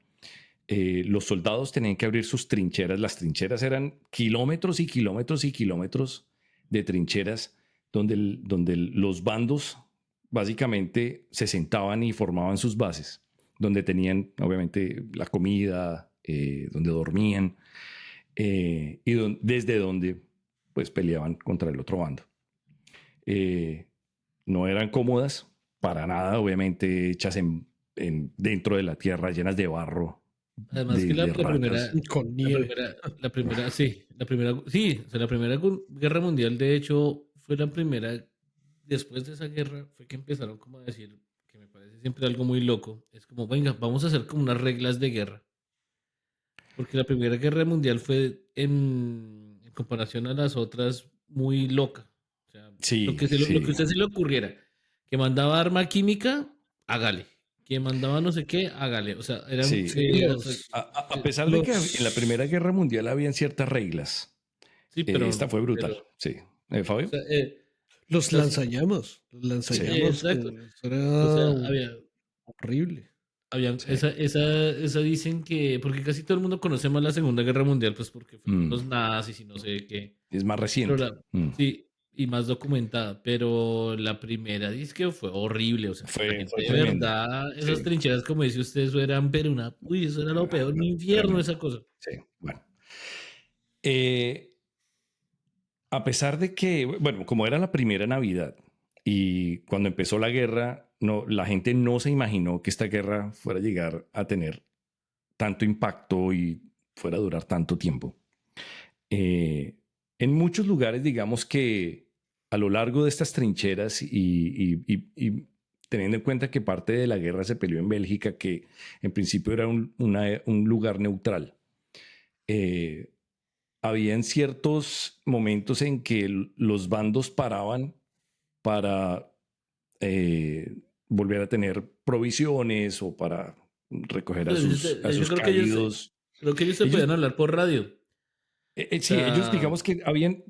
Los soldados tenían que abrir sus trincheras. Las trincheras eran kilómetros y kilómetros y kilómetros de trincheras donde los bandos básicamente se sentaban y formaban sus bases, donde tenían obviamente la comida, donde dormían y desde donde pues peleaban contra el otro bando. No eran cómodas para nada, obviamente hechas dentro de la tierra, llenas de barro. Además que la primera, con nieve. la primera guerra mundial, de hecho, fue la primera. Después de esa guerra fue que empezaron como a decir, que me parece siempre algo muy loco, es como, venga, vamos a hacer como unas reglas de guerra. Porque la primera guerra mundial fue en comparación a las otras muy loca. O sea, lo que a usted se le ocurriera, que mandaba arma química, hágale. Que mandaba no sé qué, hágale. O sea, eran... a pesar de que en la Primera Guerra Mundial habían ciertas reglas. Sí, pero... esta fue brutal. Sí. ¿Fabio? O sea, los lanzallamas. Exacto. Había horrible. Esa dicen que... Porque casi todo el mundo conoce más la Segunda Guerra Mundial, pues porque fueron los nazis y no sé qué. Es más reciente. Sí, y más documentada, pero la primera dice que fue horrible, o sea, fue de verdad, esas trincheras, como dice usted, eso eran, pero eso era lo peor, un infierno esa cosa. Sí, bueno. A pesar de que, bueno, como era la primera Navidad y cuando empezó la guerra, la gente no se imaginó que esta guerra fuera a llegar a tener tanto impacto y fuera a durar tanto tiempo. En muchos lugares, digamos que a lo largo de estas trincheras y teniendo en cuenta que parte de la guerra se peleó en Bélgica, que en principio era un lugar neutral, habían ciertos momentos en que los bandos paraban para volver a tener provisiones o para recoger a sus caídos. Creo que ellos se podían hablar por radio. Sí, ellos digamos que habían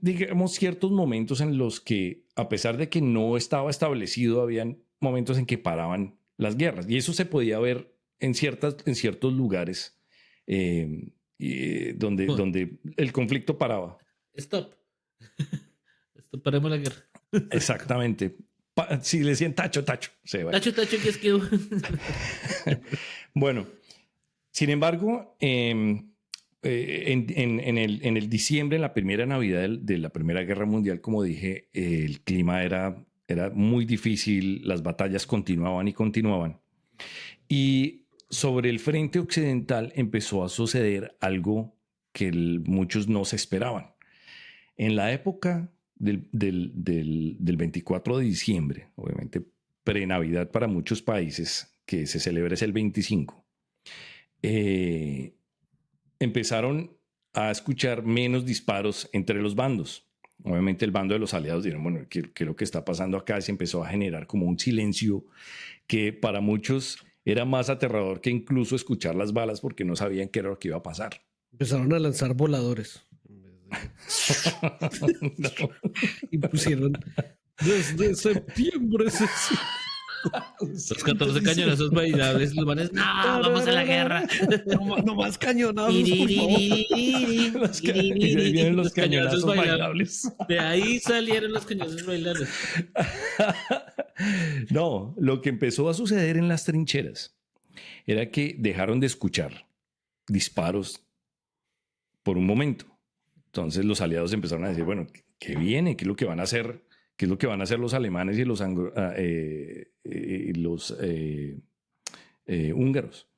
ciertos momentos en los que, a pesar de que no estaba establecido, habían momentos en que paraban las guerras. Y eso se podía ver en ciertos lugares donde el conflicto paraba. Stop, paremos la guerra. Exactamente. Si le decían tacho, se va. Tacho, que es que... Bueno, sin embargo... en el diciembre, en la primera Navidad de la Primera Guerra Mundial, como dije, el clima era muy difícil, las batallas continuaban y continuaban. Y sobre el frente occidental empezó a suceder algo que muchos no se esperaban. En la época del 24 de diciembre, obviamente pre-Navidad para muchos países, que se celebra es el 25, empezaron a escuchar menos disparos entre los bandos. Obviamente el bando de los aliados dijeron, bueno, ¿qué es lo que está pasando acá? Se empezó a generar como un silencio que para muchos era más aterrador que incluso escuchar las balas porque no sabían qué era lo que iba a pasar. Empezaron a lanzar voladores. No. Y pusieron desde septiembre. Los 14 cañonazos bailables, los manes, no, vamos a la guerra. No más cañonazos, vienen los cañonazos bailables. De ahí salieron los cañonazos bailables. No, lo que empezó a suceder en las trincheras era que dejaron de escuchar disparos por un momento. Entonces los aliados empezaron a decir, bueno, ¿qué viene? ¿Qué es lo que van a hacer? ¿Qué es lo que van a hacer los alemanes y los húngaros?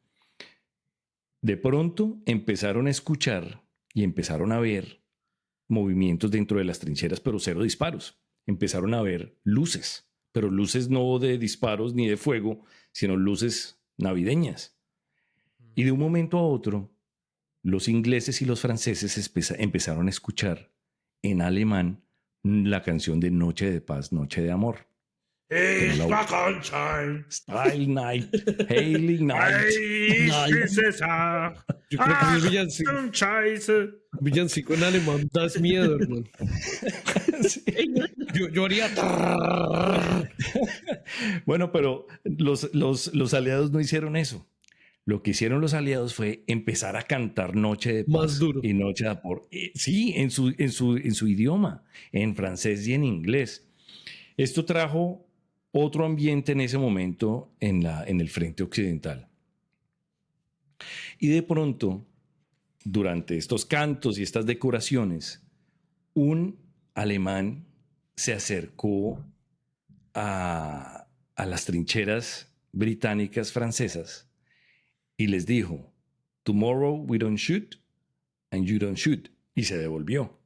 De pronto empezaron a escuchar y empezaron a ver movimientos dentro de las trincheras, pero cero disparos. Empezaron a ver luces, pero luces no de disparos ni de fuego, sino luces navideñas. Y de un momento a otro los ingleses y los franceses empezaron a escuchar en alemán la canción de Noche de Paz, Noche de Amor. Style Night, Hail Night. Yo creo que el villancico en alemán das miedo, hermano. Sí. Yo haría... Bueno, pero los aliados no hicieron eso. Lo que hicieron los aliados fue empezar a cantar Noche de Paz Más duro. y Noche de Amor. Sí, en su idioma, en francés y en inglés. Esto trajo otro ambiente en ese momento en el frente occidental. Y de pronto, durante estos cantos y estas decoraciones, un alemán se acercó a las trincheras británicas francesas y les dijo, "Tomorrow we don't shoot and you don't shoot", y se devolvió.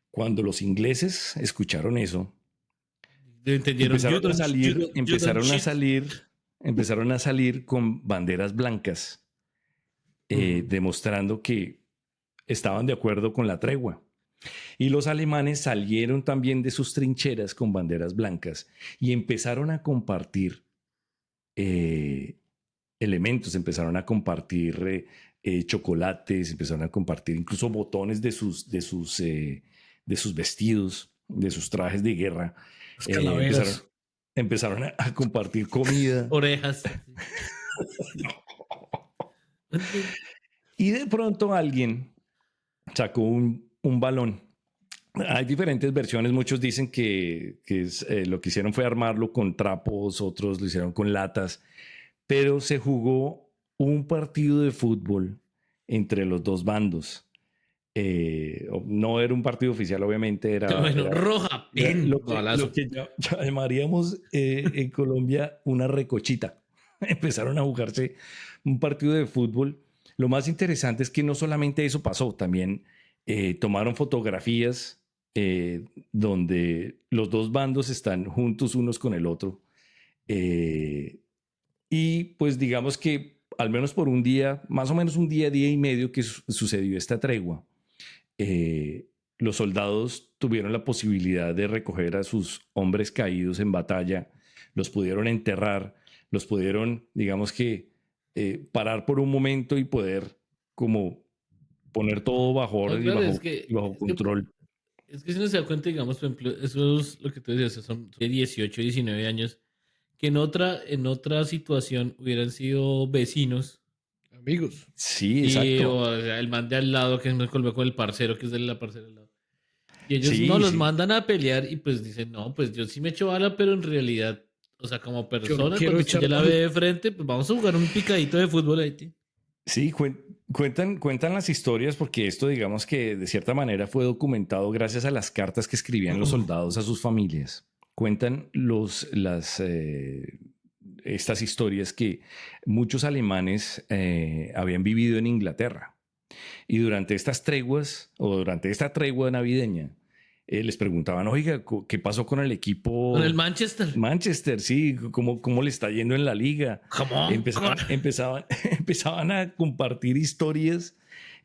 Cuando los ingleses escucharon eso, empezaron a salir con banderas blancas, demostrando que estaban de acuerdo con la tregua. Y los alemanes salieron también de sus trincheras con banderas blancas y empezaron a compartir elementos, empezaron a compartir chocolates, empezaron a compartir incluso botones de sus vestidos, de sus trajes de guerra. Empezaron a compartir comida. Orejas. Y de pronto alguien sacó un balón. Hay diferentes versiones. Muchos dicen que lo que hicieron fue armarlo con trapos, otros lo hicieron con latas, pero se jugó un partido de fútbol entre los dos bandos. No era un partido oficial, obviamente. Era roja, lo que llamaríamos en Colombia una recochita. Empezaron a jugarse un partido de fútbol. Lo más interesante es que no solamente eso pasó, también tomaron fotografías donde los dos bandos están juntos unos con el otro. Y pues digamos que al menos por un día, más o menos un día y medio que sucedió esta tregua, los soldados tuvieron la posibilidad de recoger a sus hombres caídos en batalla, los pudieron enterrar, los pudieron, digamos que, parar por un momento y poder como poner todo bajo orden y bajo control. Es que si uno se da cuenta, digamos, por ejemplo, eso es lo que tú decías, son 18, 19 años, que en otra situación hubieran sido vecinos. Amigos. Sí, exacto. O sea, el man de al lado que me colgó con el parcero, que es de la parcera al lado. Y ellos los mandan a pelear y pues dicen, no, pues yo sí me echo bala, pero en realidad, o sea, como persona, cuando ya la ve de frente, pues vamos a jugar un picadito de fútbol ahí. Sí, cuentan las historias porque esto, digamos que de cierta manera fue documentado gracias a las cartas que escribían los soldados a sus familias. Cuentan estas historias que muchos alemanes habían vivido en Inglaterra y durante estas treguas o durante esta tregua navideña les preguntaban, oiga, ¿qué pasó con el equipo? Con el Manchester. Manchester, sí, ¿cómo le está yendo en la liga? Empezaban a compartir historias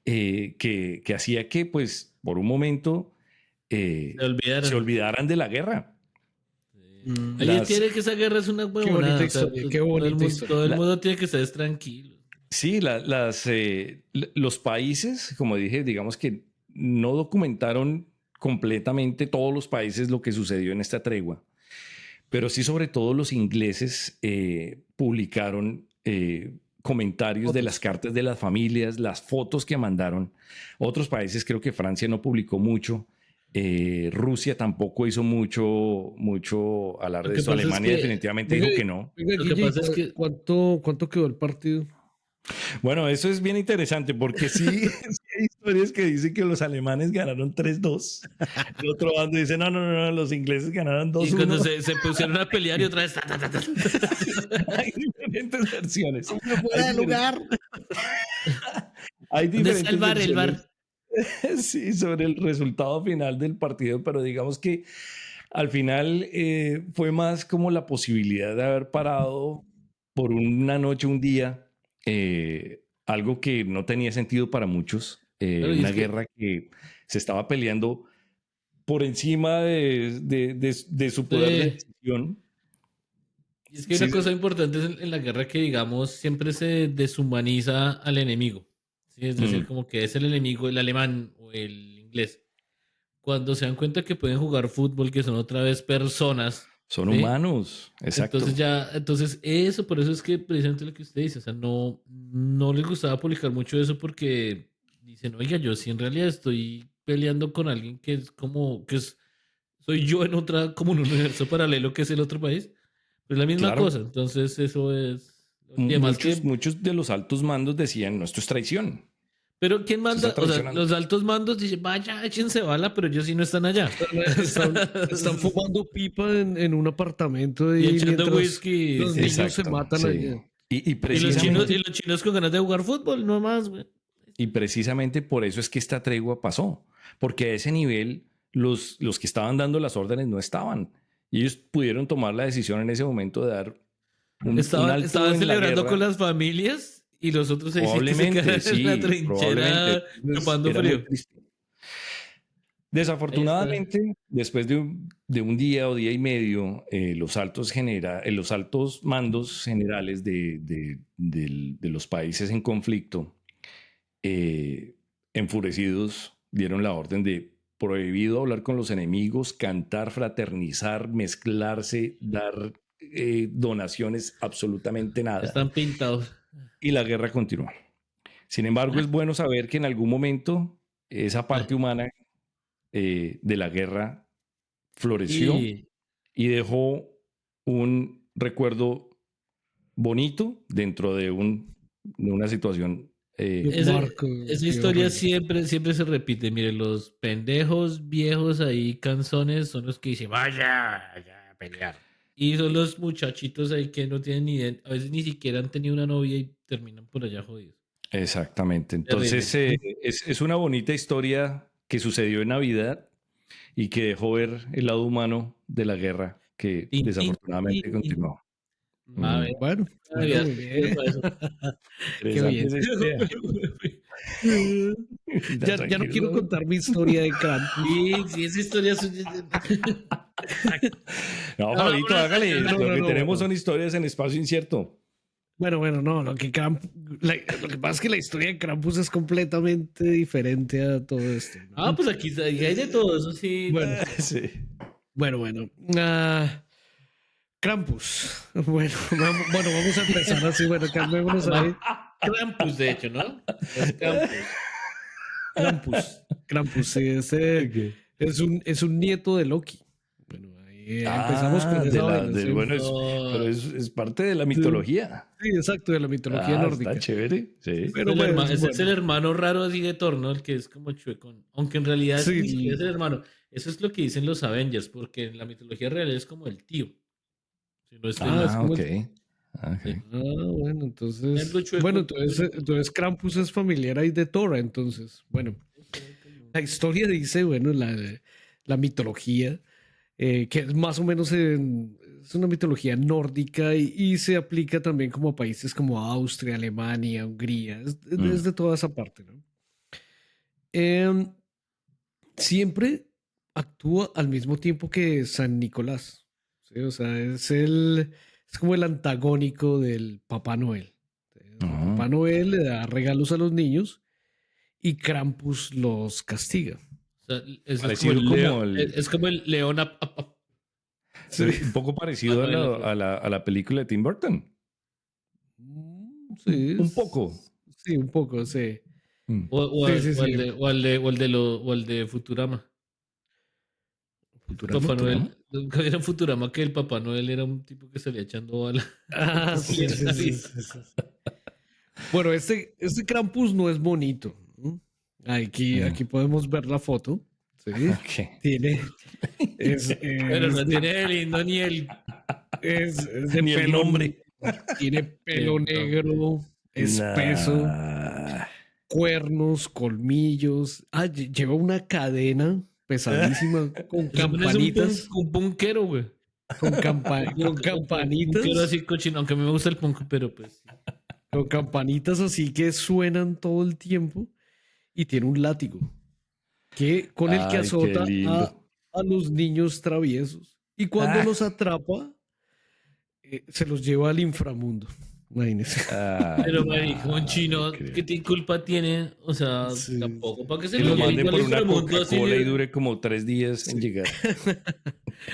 que hacía que, pues, por un momento se olvidaran de la guerra. Ella tiene que esa guerra es una huevonada. Qué bonita historia. Todo el mundo tiene que estar tranquilo. Sí, los países, como dije, digamos que no documentaron completamente todos los países lo que sucedió en esta tregua, pero sí sobre todo los ingleses publicaron comentarios de las cartas de las familias, las fotos que mandaron. Otros países, creo que Francia no publicó mucho. Rusia tampoco hizo mucho alarde de eso. Alemania definitivamente dijo que no. Lo que pasa es que ¿cuánto quedó el partido? Bueno, eso es bien interesante porque sí hay historias que dicen que los alemanes ganaron 3-2. El otro bando dice, no, los ingleses ganaron 2-1. Y cuando se pusieron a pelear y otra vez... Hay diferentes versiones. Fuera de lugar. Hay diferentes versiones. El bar. Sí, sobre el resultado final del partido, pero digamos que al final fue más como la posibilidad de haber parado por una noche, un día, algo que no tenía sentido para muchos, una guerra que se estaba peleando por encima de su poder de decisión. Y es que hay una cosa importante en la guerra que, digamos, siempre se deshumaniza al enemigo. ¿Sí? Es decir, como que es el enemigo, el alemán o el inglés. Cuando se dan cuenta que pueden jugar fútbol, que son otra vez personas. Son humanos, exacto. Entonces eso, por eso es que precisamente lo que usted dice, o sea, no les gustaba publicar mucho eso porque dicen, oiga, yo sí en realidad estoy peleando con alguien que es como, soy yo en como un universo paralelo que es el otro país. Pero es la misma cosa, entonces eso es... Muchos de los altos mandos decían, no, esto es traición. Pero ¿quién manda? O sea, los altos mandos dicen, vaya, échense bala, pero ellos sí no están allá. Están fumando pipa en un apartamento y echando whisky. Los niños se matan allá. Y los chinos con ganas de jugar fútbol, no más, güey. Y precisamente por eso es que esta tregua pasó. Porque a ese nivel, los que estaban dando las órdenes no estaban. Y ellos pudieron tomar la decisión en ese momento de dar estaban celebrando con las familias. Y los otros se quedaron en la trinchera chupando frío. Desafortunadamente, después de un día o día y medio, los altos mandos generales de los países en conflicto, enfurecidos, dieron la orden de prohibido hablar con los enemigos, cantar, fraternizar, mezclarse, dar donaciones, absolutamente nada. Están pintados. Y la guerra continuó. Sin embargo, es bueno saber que en algún momento esa parte humana de la guerra floreció y dejó un recuerdo bonito dentro de una situación. Esa historia siempre se repite. Mire, los pendejos viejos ahí canzones son los que dicen, vaya a pelear. Y son los muchachitos ahí que no tienen ni idea, a veces ni siquiera han tenido una novia y terminan por allá jodidos. Exactamente. Entonces es una bonita historia que sucedió en Navidad y que dejó ver el lado humano de la guerra que desafortunadamente continuó. Bueno, qué bien. Ya no quiero contar mi historia de Krampus. Sí, esa historia es... No, Fabito, hágale. Lo que tenemos son historias en espacio incierto. Bueno, no, lo que pasa es que la historia de Krampus es completamente diferente a todo esto, ¿no? Pues aquí hay de todo, eso sí. Bueno, sí. Bueno. Krampus. Bueno, vamos a empezar así. Bueno, calmémonos ahí. Krampus, de hecho, ¿no? Es Krampus, sí. Es un nieto de Loki. Bueno, ahí empezamos con esa vaina. Bueno, pero es parte de la mitología. Sí, exacto, de la mitología nórdica. Está chévere, sí. Pero es el hermano raro así de Thor, ¿no? El que es como chuecón. Aunque en realidad sí es el hermano. Eso es lo que dicen los Avengers, porque en la mitología real es como el tío. Si no ok. Sí. Bueno, entonces Krampus es familiar ahí de Thor, entonces. Bueno, la historia dice, bueno, la mitología, que es más o menos es una mitología nórdica y se aplica también como a países como Austria, Alemania, Hungría, es de toda esa parte, ¿no? Siempre actúa al mismo tiempo que San Nicolás, ¿sí? O sea, es como el antagónico del Papá Noel. Papá Noel le da regalos a los niños y Krampus los castiga. O sea, es como el león. Sí. Un poco parecido a la película de Tim Burton. Sí. Un poco. Sí, un poco, sí. O el de Futurama. Papá Noel. Era en Futurama que el Papá Noel era un tipo que salía echando bala. Sí. Bueno, este Krampus no es bonito. Aquí podemos ver la foto. Sí. Okay. Pero no tiene lindo ni el... Es de ni el nombre. Tiene pelo negro, espeso, cuernos, colmillos. Lleva una cadena pesadísima con campanitas. Un punkero, güey. Con campanitas. Quiero así cochino, aunque a mí me gusta el punk, pero pues... con campanitas así que suenan todo el tiempo y tiene un látigo con el que Ay, qué azota lindo. a los niños traviesos. Y cuando los atrapa, se los lleva al inframundo. Imagínense. Pero, marica, un chino, creo. ¿qué culpa tiene? O sea, Sí, tampoco. ¿Para qué se Que lo lo manden lleven al por una inframundo así? Coca-Cola y dure como 3 días en llegar.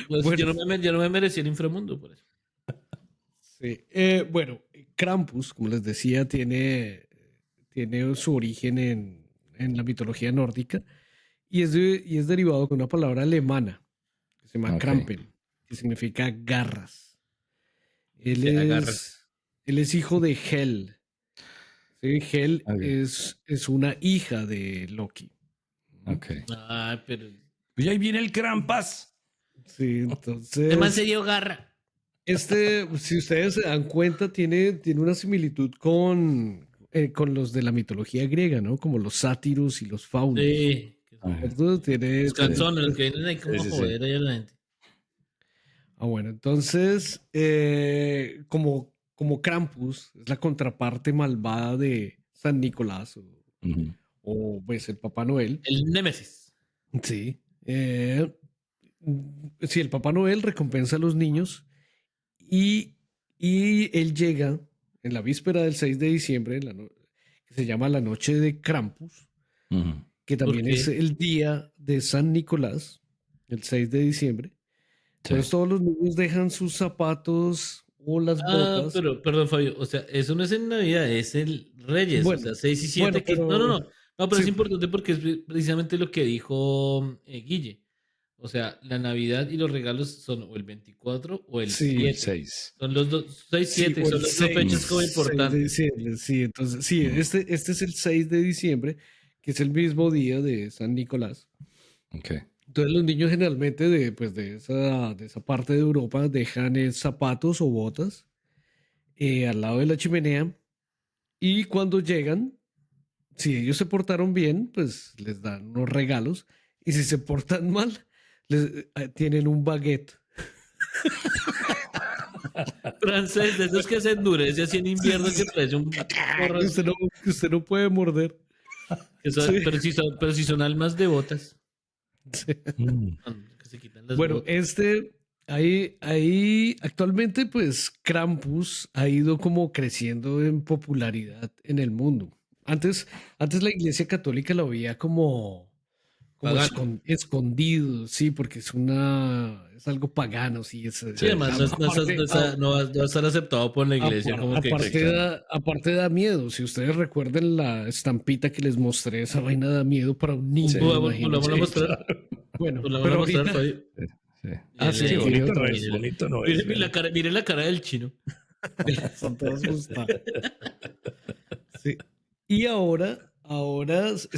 Pues, Bueno. yo no me merecía el inframundo por eso. Sí. Bueno, Krampus, como les decía, tiene su origen en la mitología nórdica y es derivado de una palabra alemana que se llama Ok. Krampen, que significa garras. Él Te agarras. es hijo de Hel. ¿Sí? Hel Ok. es una hija de Loki. Ok. Ah, pero. Y ahí viene el Krampus. Sí, entonces. El man se dio garra. Si ustedes se dan cuenta, tiene una similitud con los de la mitología griega, ¿no? Como los sátiros y los faunos. Sí. ¿Cierto? Los canzones, los que vienen ahí como Sí, a sí, joder a la gente. Bueno, entonces, como Krampus es la contraparte malvada de San Nicolás Ujú. o pues el Papá Noel. El Némesis. Sí. Sí, el Papá Noel recompensa a los niños y él llega en la víspera del 6 de diciembre, que se llama la noche de Krampus, Ujú. que también ¿Por qué? es el día de San Nicolás, el 6 de diciembre. Sí. Entonces todos los niños dejan sus zapatos o las botas. Pero, perdón, Fabio. O sea, eso no es en Navidad, es el Reyes. Bueno, o sea, 6 y 7. bueno, pero- No, pero sí. es importante porque es precisamente lo que dijo Guille. O sea, la Navidad y los regalos son o el 24 o el Sí. 7. El 6. Son los dos, 6, Sí, 7, o el son las dos 6, fechas como 6 de importantes. diciembre, sí, entonces, sí, este es el 6 de diciembre, que es el mismo día de San Nicolás. Ok. Entonces los niños generalmente de esa parte de Europa dejan zapatos o botas al lado de la chimenea y cuando llegan, si ellos se portaron bien, pues les dan unos regalos y si se portan mal, tienen un baguette. Francés, de esos que se endurece así en invierno que parece un porro, Que usted no puede morder. Sí. pero si son almas devotas. Mm. Que se quitan las Bueno, botas. ahí actualmente pues Krampus ha ido como creciendo en popularidad en el mundo. Antes la Iglesia Católica lo veía como Pagano. escondido, sí, porque es algo pagano, sí. Sí, además no va a estar aceptado por la iglesia como que aparte da miedo. Si ustedes recuerdan la estampita que les mostré, esa vaina da miedo para un niño. Sí. Volvamos a mostrar. Bueno, Volvamos a mostrar, ahorita- Fabio. Sí. Sí, Sí, bonito no otra es, vez. bonito no es. Miren la cara del chino. Son todos asustados. Sí. Y ahora se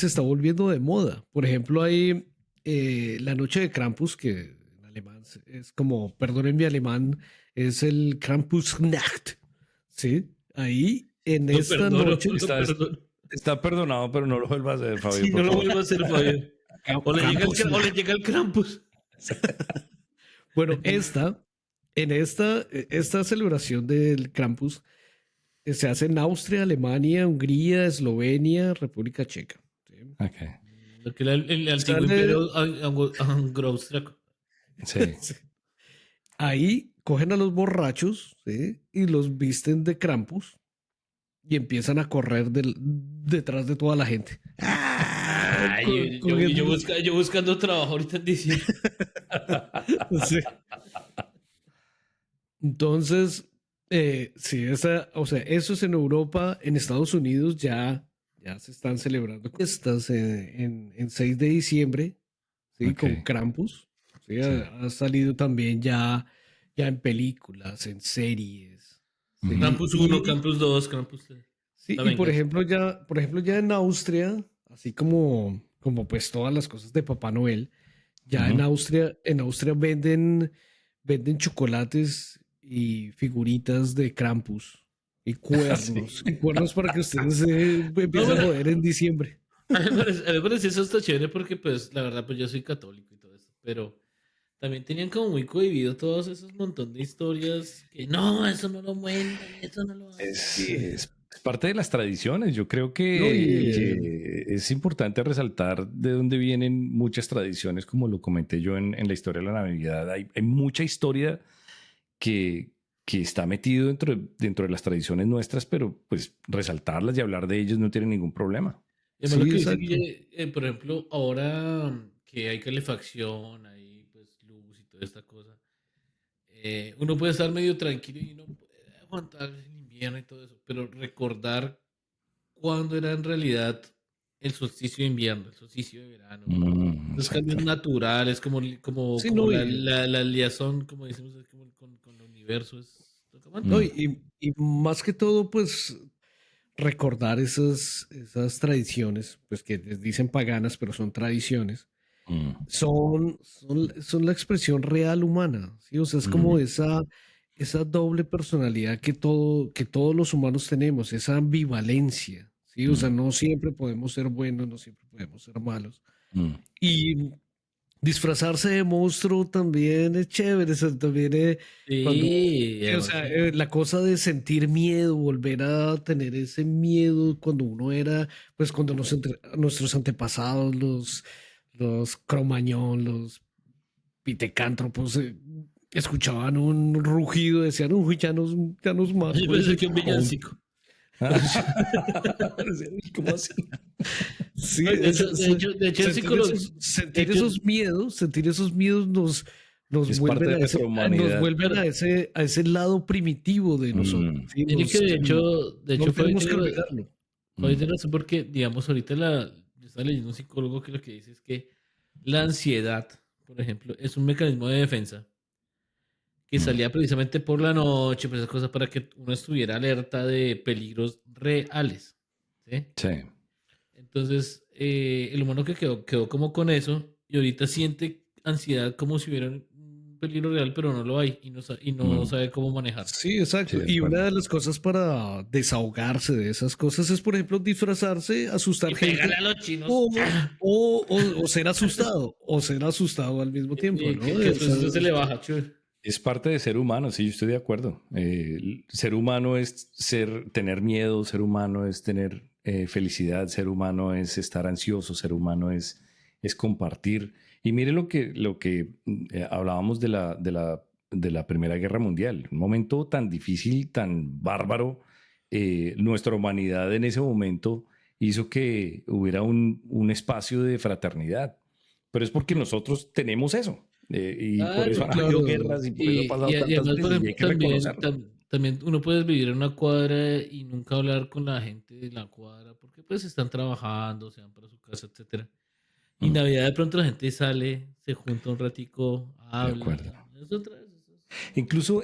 está volviendo de moda. Por ejemplo, hay la noche de Krampus, que en alemán es como, perdonen mi alemán, es el Krampusnacht. ¿Sí? Ahí, en Lo esta perdono, noche. lo perdono. Está perdonado, pero no lo vuelva a hacer, Fabio. Sí, por no lo favor. vuelvo a hacer, Fabio. O le Krampusnacht. llega el Krampus. Bueno, esta celebración del Krampus se hace en Austria, Alemania, Hungría, Eslovenia, República Checa. ¿Sí? Ok. Lo que el antiguo Sale- imperio anglo-austriaco. Sí. Ahí cogen a los borrachos, ¿sí? Y los visten de Krampus y empiezan a correr detrás de toda la gente. Yo buscando trabajo ahorita en diciembre. Sí. Entonces, sí, eso es en Europa. En Estados Unidos ya se están celebrando fiestas en 6 de diciembre, ¿sí? Ok. Con Krampus. ¿Sí? Sí. Ha salido también ya en películas, en series. ¿sí? Ujú. Krampus 1, Krampus 2, Krampus 3. Sí, La y por venganza. ejemplo, ya en Austria, así como pues todas las cosas de Papá Noel, ya Ujú. en Austria venden chocolates y figuritas de Krampus y cuernos, y cuernos para que ustedes empiecen a joder en diciembre. A mí me parece eso está chévere porque, pues, la verdad, pues yo soy católico y todo eso. Pero también tenían como muy cohibido todos esos montón de historias que no, eso no lo muestran, eso no lo hacen. Es parte de las tradiciones. Yo creo No, que es importante resaltar de dónde vienen muchas tradiciones, como lo comenté yo en la historia de la Navidad. Hay mucha historia que está metido dentro de las tradiciones nuestras, pero pues resaltarlas y hablar de ellas no tiene ningún problema. Y además lo sí, que dice exacto. Guille, por ejemplo, ahora que hay calefacción, hay pues luz y toda esta cosa, uno puede estar medio tranquilo y uno puede aguantar el invierno y todo eso, pero recordar cuándo era en realidad el solsticio de invierno, el solsticio de verano, los cambios Exacto. naturales, Sí, como no, la liazón, como decimos, como con el universo, es lo que aguanta. no, y más que todo, pues recordar esas tradiciones, pues que les dicen paganas, pero son tradiciones, Mm, son la expresión real humana, ¿sí? O sea, es como mm, esa doble personalidad que todos los humanos tenemos, esa ambivalencia, ¿sí? O sea, mm, no siempre podemos ser buenos, no siempre podemos ser malos. mm. Y disfrazarse de monstruo también es chévere, o sea, también cuando, Sí, sí, o además sea, que la cosa de sentir miedo, volver a tener ese miedo cuando uno era, pues cuando nuestros antepasados, los Cromañón, los pitecántropos, escuchaban un rugido, decían, uy, ya nos yo mató pensé ese que un monstruo. villancico. ¿Cómo así? Sí, No, de hecho en psicología, de sentir hecho, sentir esos miedos nos Es parte vuelven de nuestra nos humanidad. vuelven a ese lado primitivo de nosotros. Mm, ¿Sí? mire que de No hecho tenemos que olvidarlo. Freud mm, tiene razón porque, digamos, ahorita yo estaba leyendo un psicólogo que lo que dice es que la ansiedad, por ejemplo, es un mecanismo de defensa que mm. salía precisamente por la noche, pues esas cosas para que uno estuviera alerta de peligros reales, ¿sí? Sí. Entonces, el humano que quedó como con eso y ahorita siente ansiedad como si hubiera un peligro real, pero no lo hay y no Mm, sabe cómo manejarlo. Sí, sí, exacto. de Y una acuerdo. de las cosas para desahogarse de esas cosas es, por ejemplo, disfrazarse, asustar Y gente pégale a los chinos. o, o ser asustado al mismo tiempo, ¿no? Que O después sea, eso se le baja, chuy. Es parte de ser humano, sí, yo estoy de acuerdo. Ser humano es tener miedo, ser humano es tener felicidad, ser humano es estar ansioso, ser humano es compartir. Y mire lo que hablábamos de la Primera Guerra Mundial, un momento tan difícil, tan bárbaro. Nuestra humanidad en ese momento hizo que hubiera un espacio de fraternidad, pero es porque nosotros tenemos eso. Y por eso Claro. han habido claro. guerras y por eso ha pasado Y tantas además, por veces y ejemplo, hay que reconocerlo. también uno puede vivir en una cuadra y nunca hablar con la gente de la cuadra porque pues están trabajando, se van para su casa, etcétera. Y Mm, Navidad de pronto la gente sale, se junta un ratico, de acuerdo. habla. Es otra vez. Incluso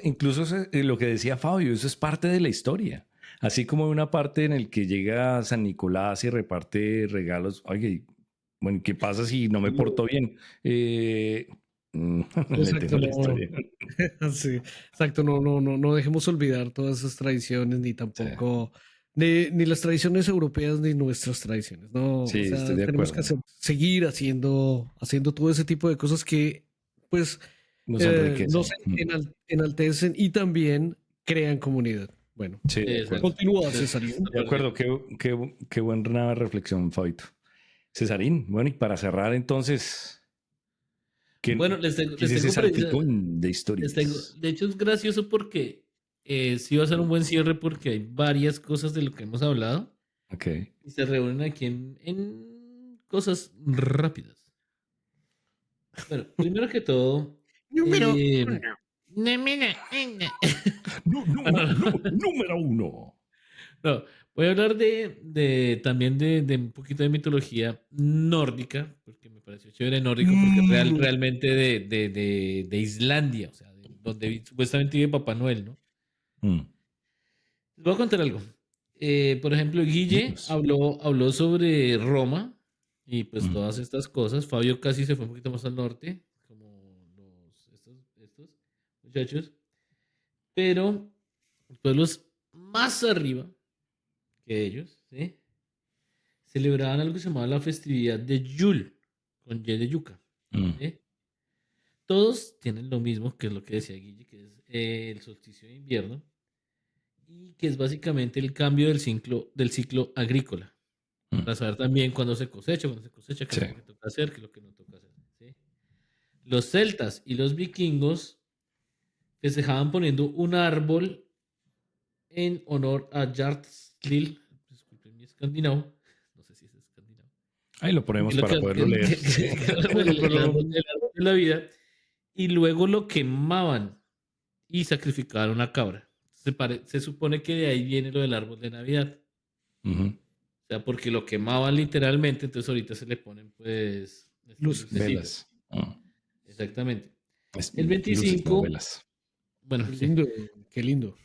lo que decía Fabio, eso es parte de la historia. Así como hay una parte en el que llega San Nicolás y reparte regalos. Oye, bueno, ¿qué pasa si no me porto bien? Le Exacto, tengo la no. historia. Sí, exacto, no dejemos olvidar todas esas tradiciones, ni Sí, tampoco, ni las tradiciones europeas, ni nuestras tradiciones, no, o sí, estoy sea, de tenemos que acuerdo. seguir haciendo todo ese tipo de cosas que, pues, Nos nos enriquecen. enaltecen y también crean comunidad. Bueno, Sí, de acuerdo. Exacto. continúa, De Cesarín. De acuerdo. acuerdo, qué buena reflexión, Fabito. Cesarín, bueno, y para cerrar entonces, Bueno, ¿qué es ese salpicón de historias? de hecho es gracioso porque sí va a ser un buen cierre porque hay varias cosas de lo que hemos hablado Ok. y se reúnen aquí en cosas rápidas. Bueno, primero que todo, Número eh, uno. Número uno. no, voy a hablar también de un poquito de mitología nórdica, porque me pareció chévere nórdico, porque es Mm, realmente de Islandia, o sea, donde supuestamente vive Papá Noel, ¿no? Mm, Les voy a contar algo. Por ejemplo, Guille Dinos. habló sobre Roma y pues Mm, todas estas cosas. Fabio casi se fue un poquito más al norte, como estos muchachos, pero los pueblos más arriba que ellos, ¿sí? Celebraban algo que se llamaba la festividad de Yule, con Y de yuca, mm, ¿sí? todos tienen lo mismo, que es lo que decía Guille, que es el solsticio de invierno, y que es básicamente el cambio del ciclo agrícola. Para saber también cuándo se cosecha, qué es lo que toca hacer, qué es lo que no toca hacer. ¿Sí? Los celtas y los vikingos festejaban poniendo un árbol en honor a Jarlsklil, disculpen mi escandinavo, no sé si es escandinavo. Ahí lo ponemos para poderlo leer. El árbol de la vida, y luego lo quemaban y sacrificaban una cabra. Se supone que de ahí viene lo del árbol de Navidad. O sea, porque lo quemaban literalmente, entonces ahorita se le ponen pues luces, velas. Exactamente. El 25, velas. Bueno, qué lindo, qué lindo.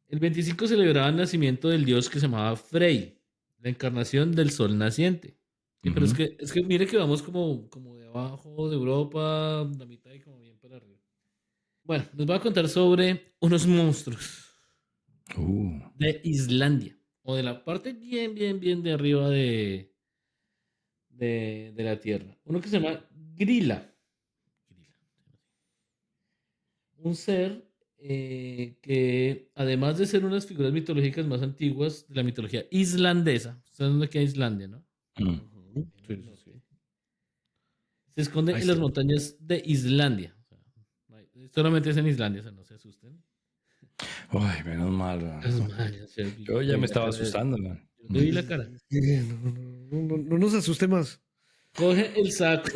El 25 celebraba el nacimiento del dios que se llamaba Frey, la encarnación del sol naciente. Sí, pero es que mire que vamos como de abajo de Europa, la mitad y como bien para arriba. Bueno, les voy a contar sobre unos monstruos de Islandia, o de la parte bien de arriba de la Tierra. Uno que se llama Grilla. Un ser que, además de ser unas figuras mitológicas más antiguas de la mitología islandesa, ¿saben dónde queda Islandia, no? Se esconde en las montañas de Islandia. Solamente es en Islandia, o sea, no se asusten. Ay, menos mal. Yo ya me estaba asustando, man. Yo vi la cara. No nos asuste más. Coge el saco.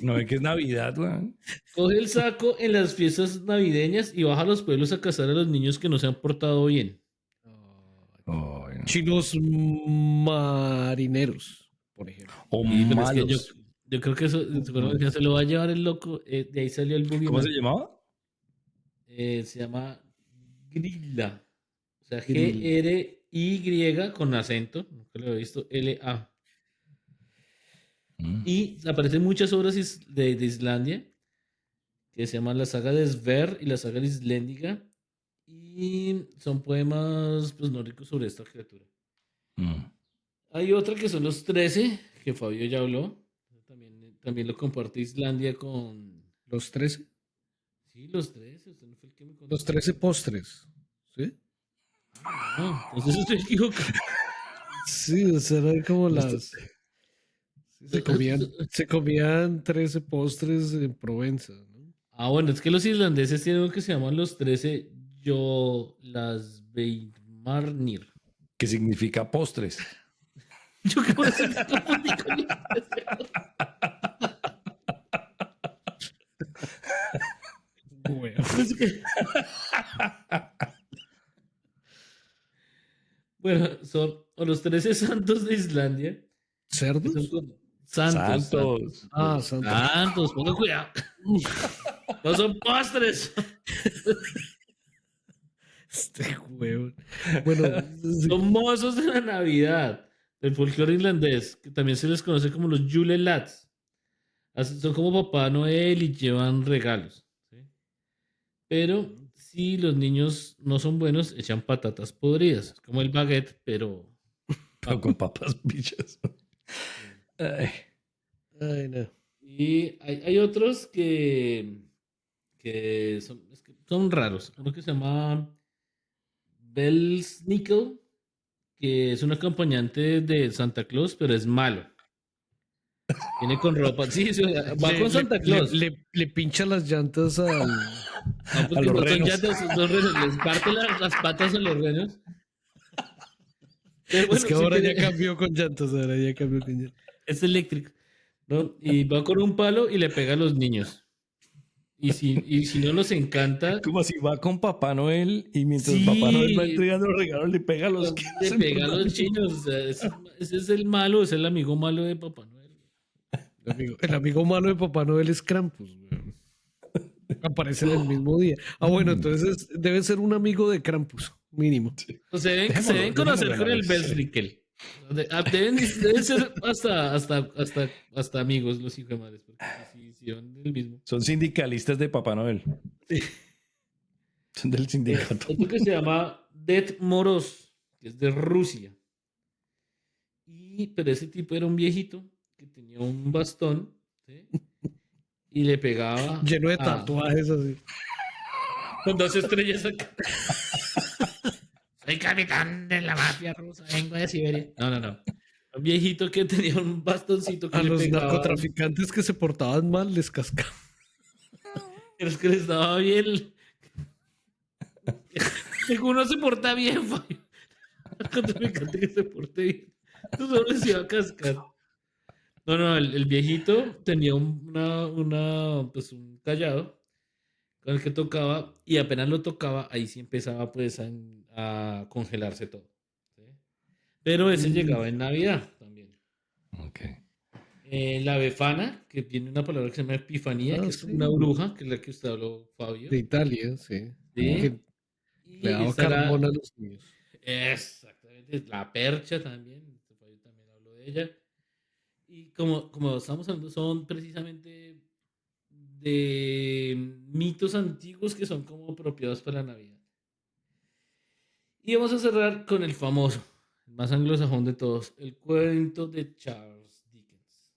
No ve que es Navidad, man. Coge el saco en las fiestas navideñas y baja a los pueblos a cazar a los niños que no se han portado bien. Oh, no. Chinos marineros, por ejemplo. O malos. malos. Yo creo que eso ya se lo va a llevar el loco. De ahí salió el boogeyman. ¿Cómo se llamaba? Se llama Grilla. O sea, G-R-Y con acento. Nunca lo he visto. L-A. Y aparecen muchas obras de Islandia que se llaman la saga de Sverre y la saga Islendiga. Y son poemas pues, nórdicos sobre esta criatura. Hay otra que son los 13, que Fabio ya habló. También lo comparte Islandia con... ¿Los 13? Sí, los 13. Usted no fue el que me contó. Los 13 postres. ¿Sí? No, entonces estoy equivocado. Sí, o sea, eran como las... Se comían 13 postres en Provenza, ¿no? Ah, bueno, es que los islandeses tienen algo que se llaman los 13 Jolasbeimarnir. Que significa postres. Yo qué voy a hacer con Bueno, son los 13 santos de Islandia. ¿Cerdos? Santos. Ah, santos. Santos, ponga cuidado. No son postres. Este huevo. Bueno, son mozos de la Navidad, del folclore irlandés, que también se les conoce como los Yule Lads. Son como Papá Noel y llevan regalos. ¿Sí? Pero si los niños no son buenos, echan patatas podridas, como el baguette, pero con papas bichas. Ay, no. Y hay otros que son raros. Uno que se llama Belsnickel, que es un acompañante de Santa Claus, pero es malo. Viene con ropa. Sí, va con Santa Claus. Le pincha las llantas al... No, porque no son llantas, son renos. Les parte las patas a los renos. Bueno, es que ahora ya cambió con llantas, Es eléctrico, ¿no? Y va con un palo y le pega a los niños. Y si no los encanta... Como si va con Papá Noel y mientras Papá Noel va entregando los regalos le pega a los... Le pega a los chinos. O sea, ese es el malo, es el amigo malo de Papá Noel. El amigo malo de Papá Noel es Krampus. Aparece en el mismo día. Ah, bueno, entonces debe ser un amigo de Krampus, mínimo. Sí. O sea, se deben conocer con el Belsnickel. Deben ser hasta amigos los hijos de madres, porque si son del mismo. Son sindicalistas de Papá Noel. Sí. Son del sindicato. Otro que se llama Ded Moroz, que es de Rusia. Pero ese tipo era un viejito que tenía un bastón, ¿sí? y le pegaba Lleno de a... tatuajes así. con 2 estrellas acá. Soy capitán de la mafia rusa, vengo de Siberia. No. Un viejito que tenía un bastoncito que A le los pegaba. narcotraficantes que se portaban mal les cascaban. Es que les daba bien. Uno se porta bien, Fabio. Narcotraficante que se porte bien. Tú solo les iba a cascar. No, el viejito tenía pues un callado con el que tocaba y apenas lo tocaba, ahí sí empezaba pues a congelarse todo. ¿Sí? Pero ese llegaba en Navidad también. Ok. La befana, que tiene una palabra que se llama epifanía, que es como Sí. una bruja, que es la que usted habló, Fabio. De Italia, sí. ¿Sí? Que le Y daba está carbón a los niños. exactamente, la percha también, Fabio también habló de ella. Y como estamos hablando, son precisamente de mitos antiguos que son como apropiados para la Navidad. Y vamos a cerrar con el famoso, el más anglosajón de todos, el cuento de Charles Dickens,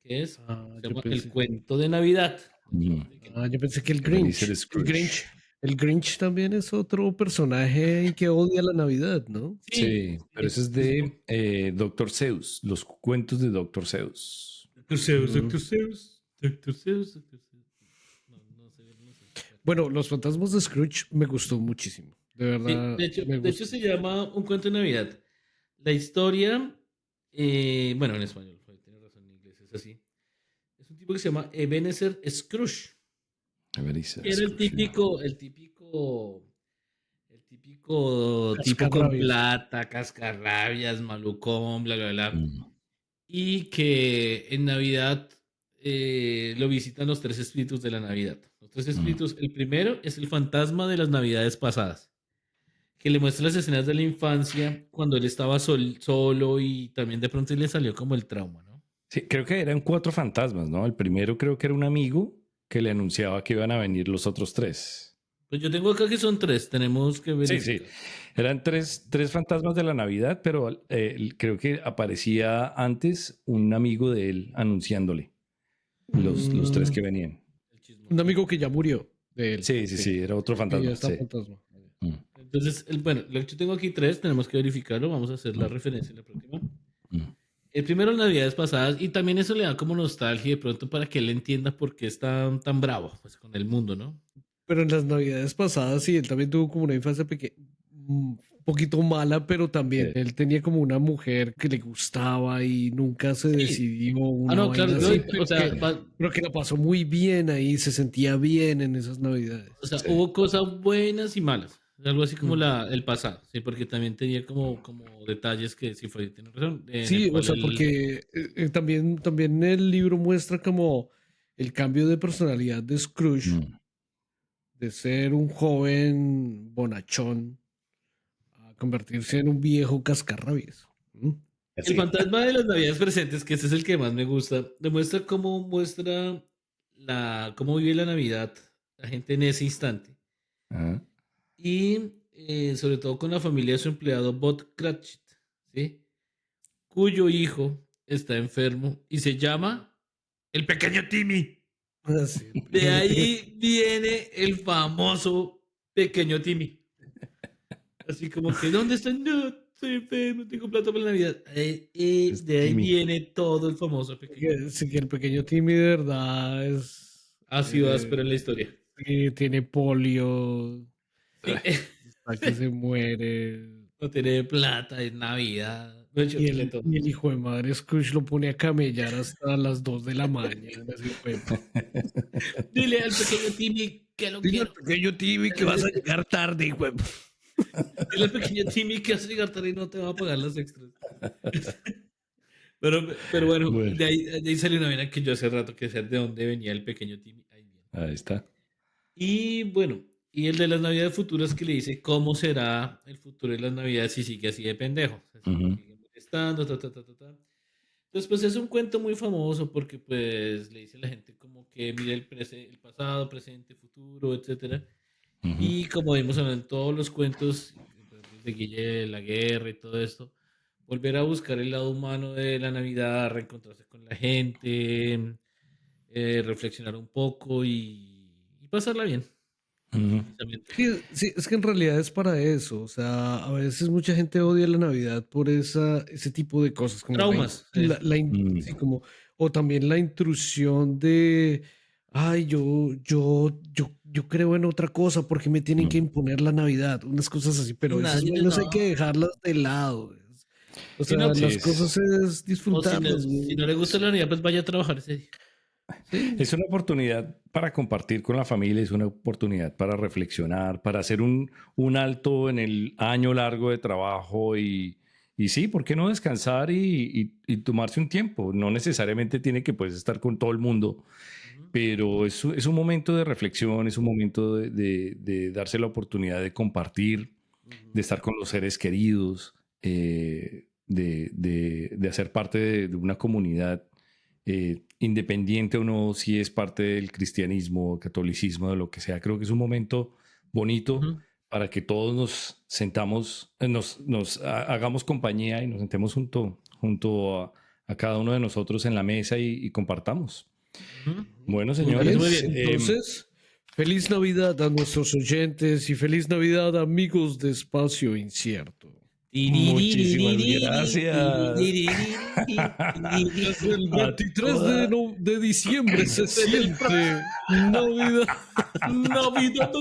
que se llama El cuento de Navidad. Yo pensé que el Ebenezer Grinch. Scrooge. El Grinch también es otro personaje y que odia la Navidad, ¿no? Sí, pero ese es de Dr. Seuss, los cuentos de Dr. Seuss. Dr. Seuss, Dr. Seuss, Dr. Seuss, Dr. Seuss. No sé. Bueno, Los Fantasmas de Scrooge me gustó muchísimo. De verdad. Sí, de hecho se llama Un cuento de Navidad. La historia, bueno, en español, tiene razón, en inglés es así. Es un tipo que se llama Ebenezer Scrooge. Ebenezer Era el Scrooge. típico tipo con plata, cascarrabias, malucón, bla, bla, bla. Y que en Navidad lo visitan los 3 espíritus de la Navidad. Los 3 espíritus, el primero es el fantasma de las Navidades pasadas, que le muestra las escenas de la infancia cuando él estaba solo y también de pronto le salió como el trauma, ¿no? Sí, creo que eran 4 fantasmas, ¿no? El primero creo que era un amigo que le anunciaba que iban a venir los otros 3. Pues yo tengo acá que son 3, tenemos que verificar. Sí. Eran tres fantasmas de la Navidad, pero creo que aparecía antes un amigo de él anunciándole los 3 que venían. Un amigo que ya murió de él. Sí, era otro fantasma. Ya está Sí. fantasma. Entonces, bueno, yo tengo aquí 3, tenemos que verificarlo, vamos a hacer la referencia en la próxima. El primero, las Navidades pasadas, y también eso le da como nostalgia de pronto para que él entienda por qué está tan bravo pues, con el mundo, ¿no? Pero en las Navidades pasadas sí, él también tuvo como una infancia un poquito mala, pero también él tenía como una mujer que le gustaba y nunca se decidió una no, vaina claro, así, o sea, pero que la pasó muy bien ahí, se sentía bien en esas Navidades. O sea, hubo cosas buenas y malas. Algo así como el pasado, sí, porque también tenía como detalles que sí fue, tiene razón. Sí, o sea, porque también el libro muestra como el cambio de personalidad de Scrooge, de ser un joven bonachón a convertirse en un viejo cascarrabias. El fantasma de las Navidades presentes, que ese es el que más me gusta, demuestra cómo cómo vive la Navidad la gente en ese instante. Y sobre todo con la familia de su empleado Bob Cratchit, ¿sí? Cuyo hijo está enfermo y se llama el pequeño Timmy. Sí. De ahí viene el famoso pequeño Timmy. Así como que, ¿dónde están? No, estoy enfermo, tengo plata para la Navidad. De ahí viene todo el famoso pequeño. Sí, que el pequeño Timmy de verdad es... Ha sido áspero en la historia. Tiene polio. Sí. Hasta que se muere. No tiene plata, es Navidad. Y el hijo de madre Scrooge lo pone a camellar hasta las 2 de la mañana. Dile al pequeño Timmy que lo quiero. Dile al pequeño Timmy que vas a llegar tarde, hijo de... Dile al pequeño Timmy que vas a llegar tarde y no te va a pagar las extras. Pero bueno, de ahí salió una vaina que yo hace rato que sé de dónde venía el pequeño Timmy. Ahí está. Y bueno, y el de las Navidades futuras que le dice cómo será el futuro de las Navidades si sigue así de pendejo. Sigue molestando, Entonces, pues es un cuento muy famoso porque pues le dice a la gente como que mire el pasado, presente, futuro, etcétera. Y como vimos en todos los cuentos de Guille, la guerra y todo esto, volver a buscar el lado humano de la Navidad, reencontrarse con la gente, reflexionar un poco y pasarla bien. Sí, es que en realidad es para eso. O sea, a veces mucha gente odia la Navidad por ese tipo de cosas. Como traumas. sí, como, o también la intrusión de, ay, yo creo en otra cosa porque me tienen que imponer la Navidad. Unas cosas así, pero esas vainas hay que dejarlas de lado. O sea, las cosas es disfrutarlas. Si no le gusta la Navidad, pues vaya a trabajar ese día. Sí. Es una oportunidad para compartir con la familia, es una oportunidad para reflexionar, para hacer un alto en el año largo de trabajo y sí, ¿por qué no descansar y tomarse un tiempo? No necesariamente tiene que pues, estar con todo el mundo, pero es un momento de reflexión, es un momento de darse la oportunidad de compartir, de estar con los seres queridos, de hacer parte de una comunidad. Independiente o no, si es parte del cristianismo, catolicismo, de lo que sea, creo que es un momento bonito para que todos nos sentamos, nos hagamos compañía y nos sentemos junto a cada uno de nosotros en la mesa y compartamos. Bueno, señores. Muy bien. Entonces, feliz Navidad a nuestros oyentes y feliz Navidad, amigos de Espacio Incierto. Muchísimas gracias. El 23 de diciembre se siente Navidad. Navidad,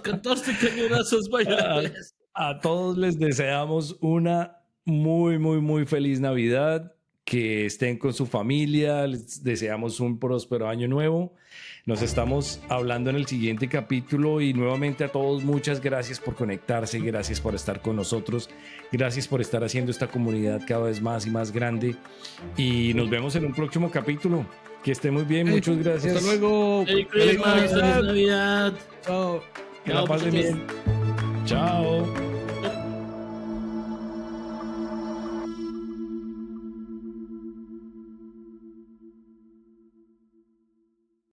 14 cañonazos, vaya. A todos les deseamos una muy feliz Navidad. Que estén con su familia. Les deseamos un próspero año nuevo. Nos estamos hablando en el siguiente capítulo y nuevamente a todos muchas gracias por conectarse, gracias por estar con nosotros, gracias por estar haciendo esta comunidad cada vez más y más grande y nos vemos en un próximo capítulo. Que estén muy bien, muchas gracias. Hasta luego. Feliz Navidad. Chao. Que la pasen bien. Chao.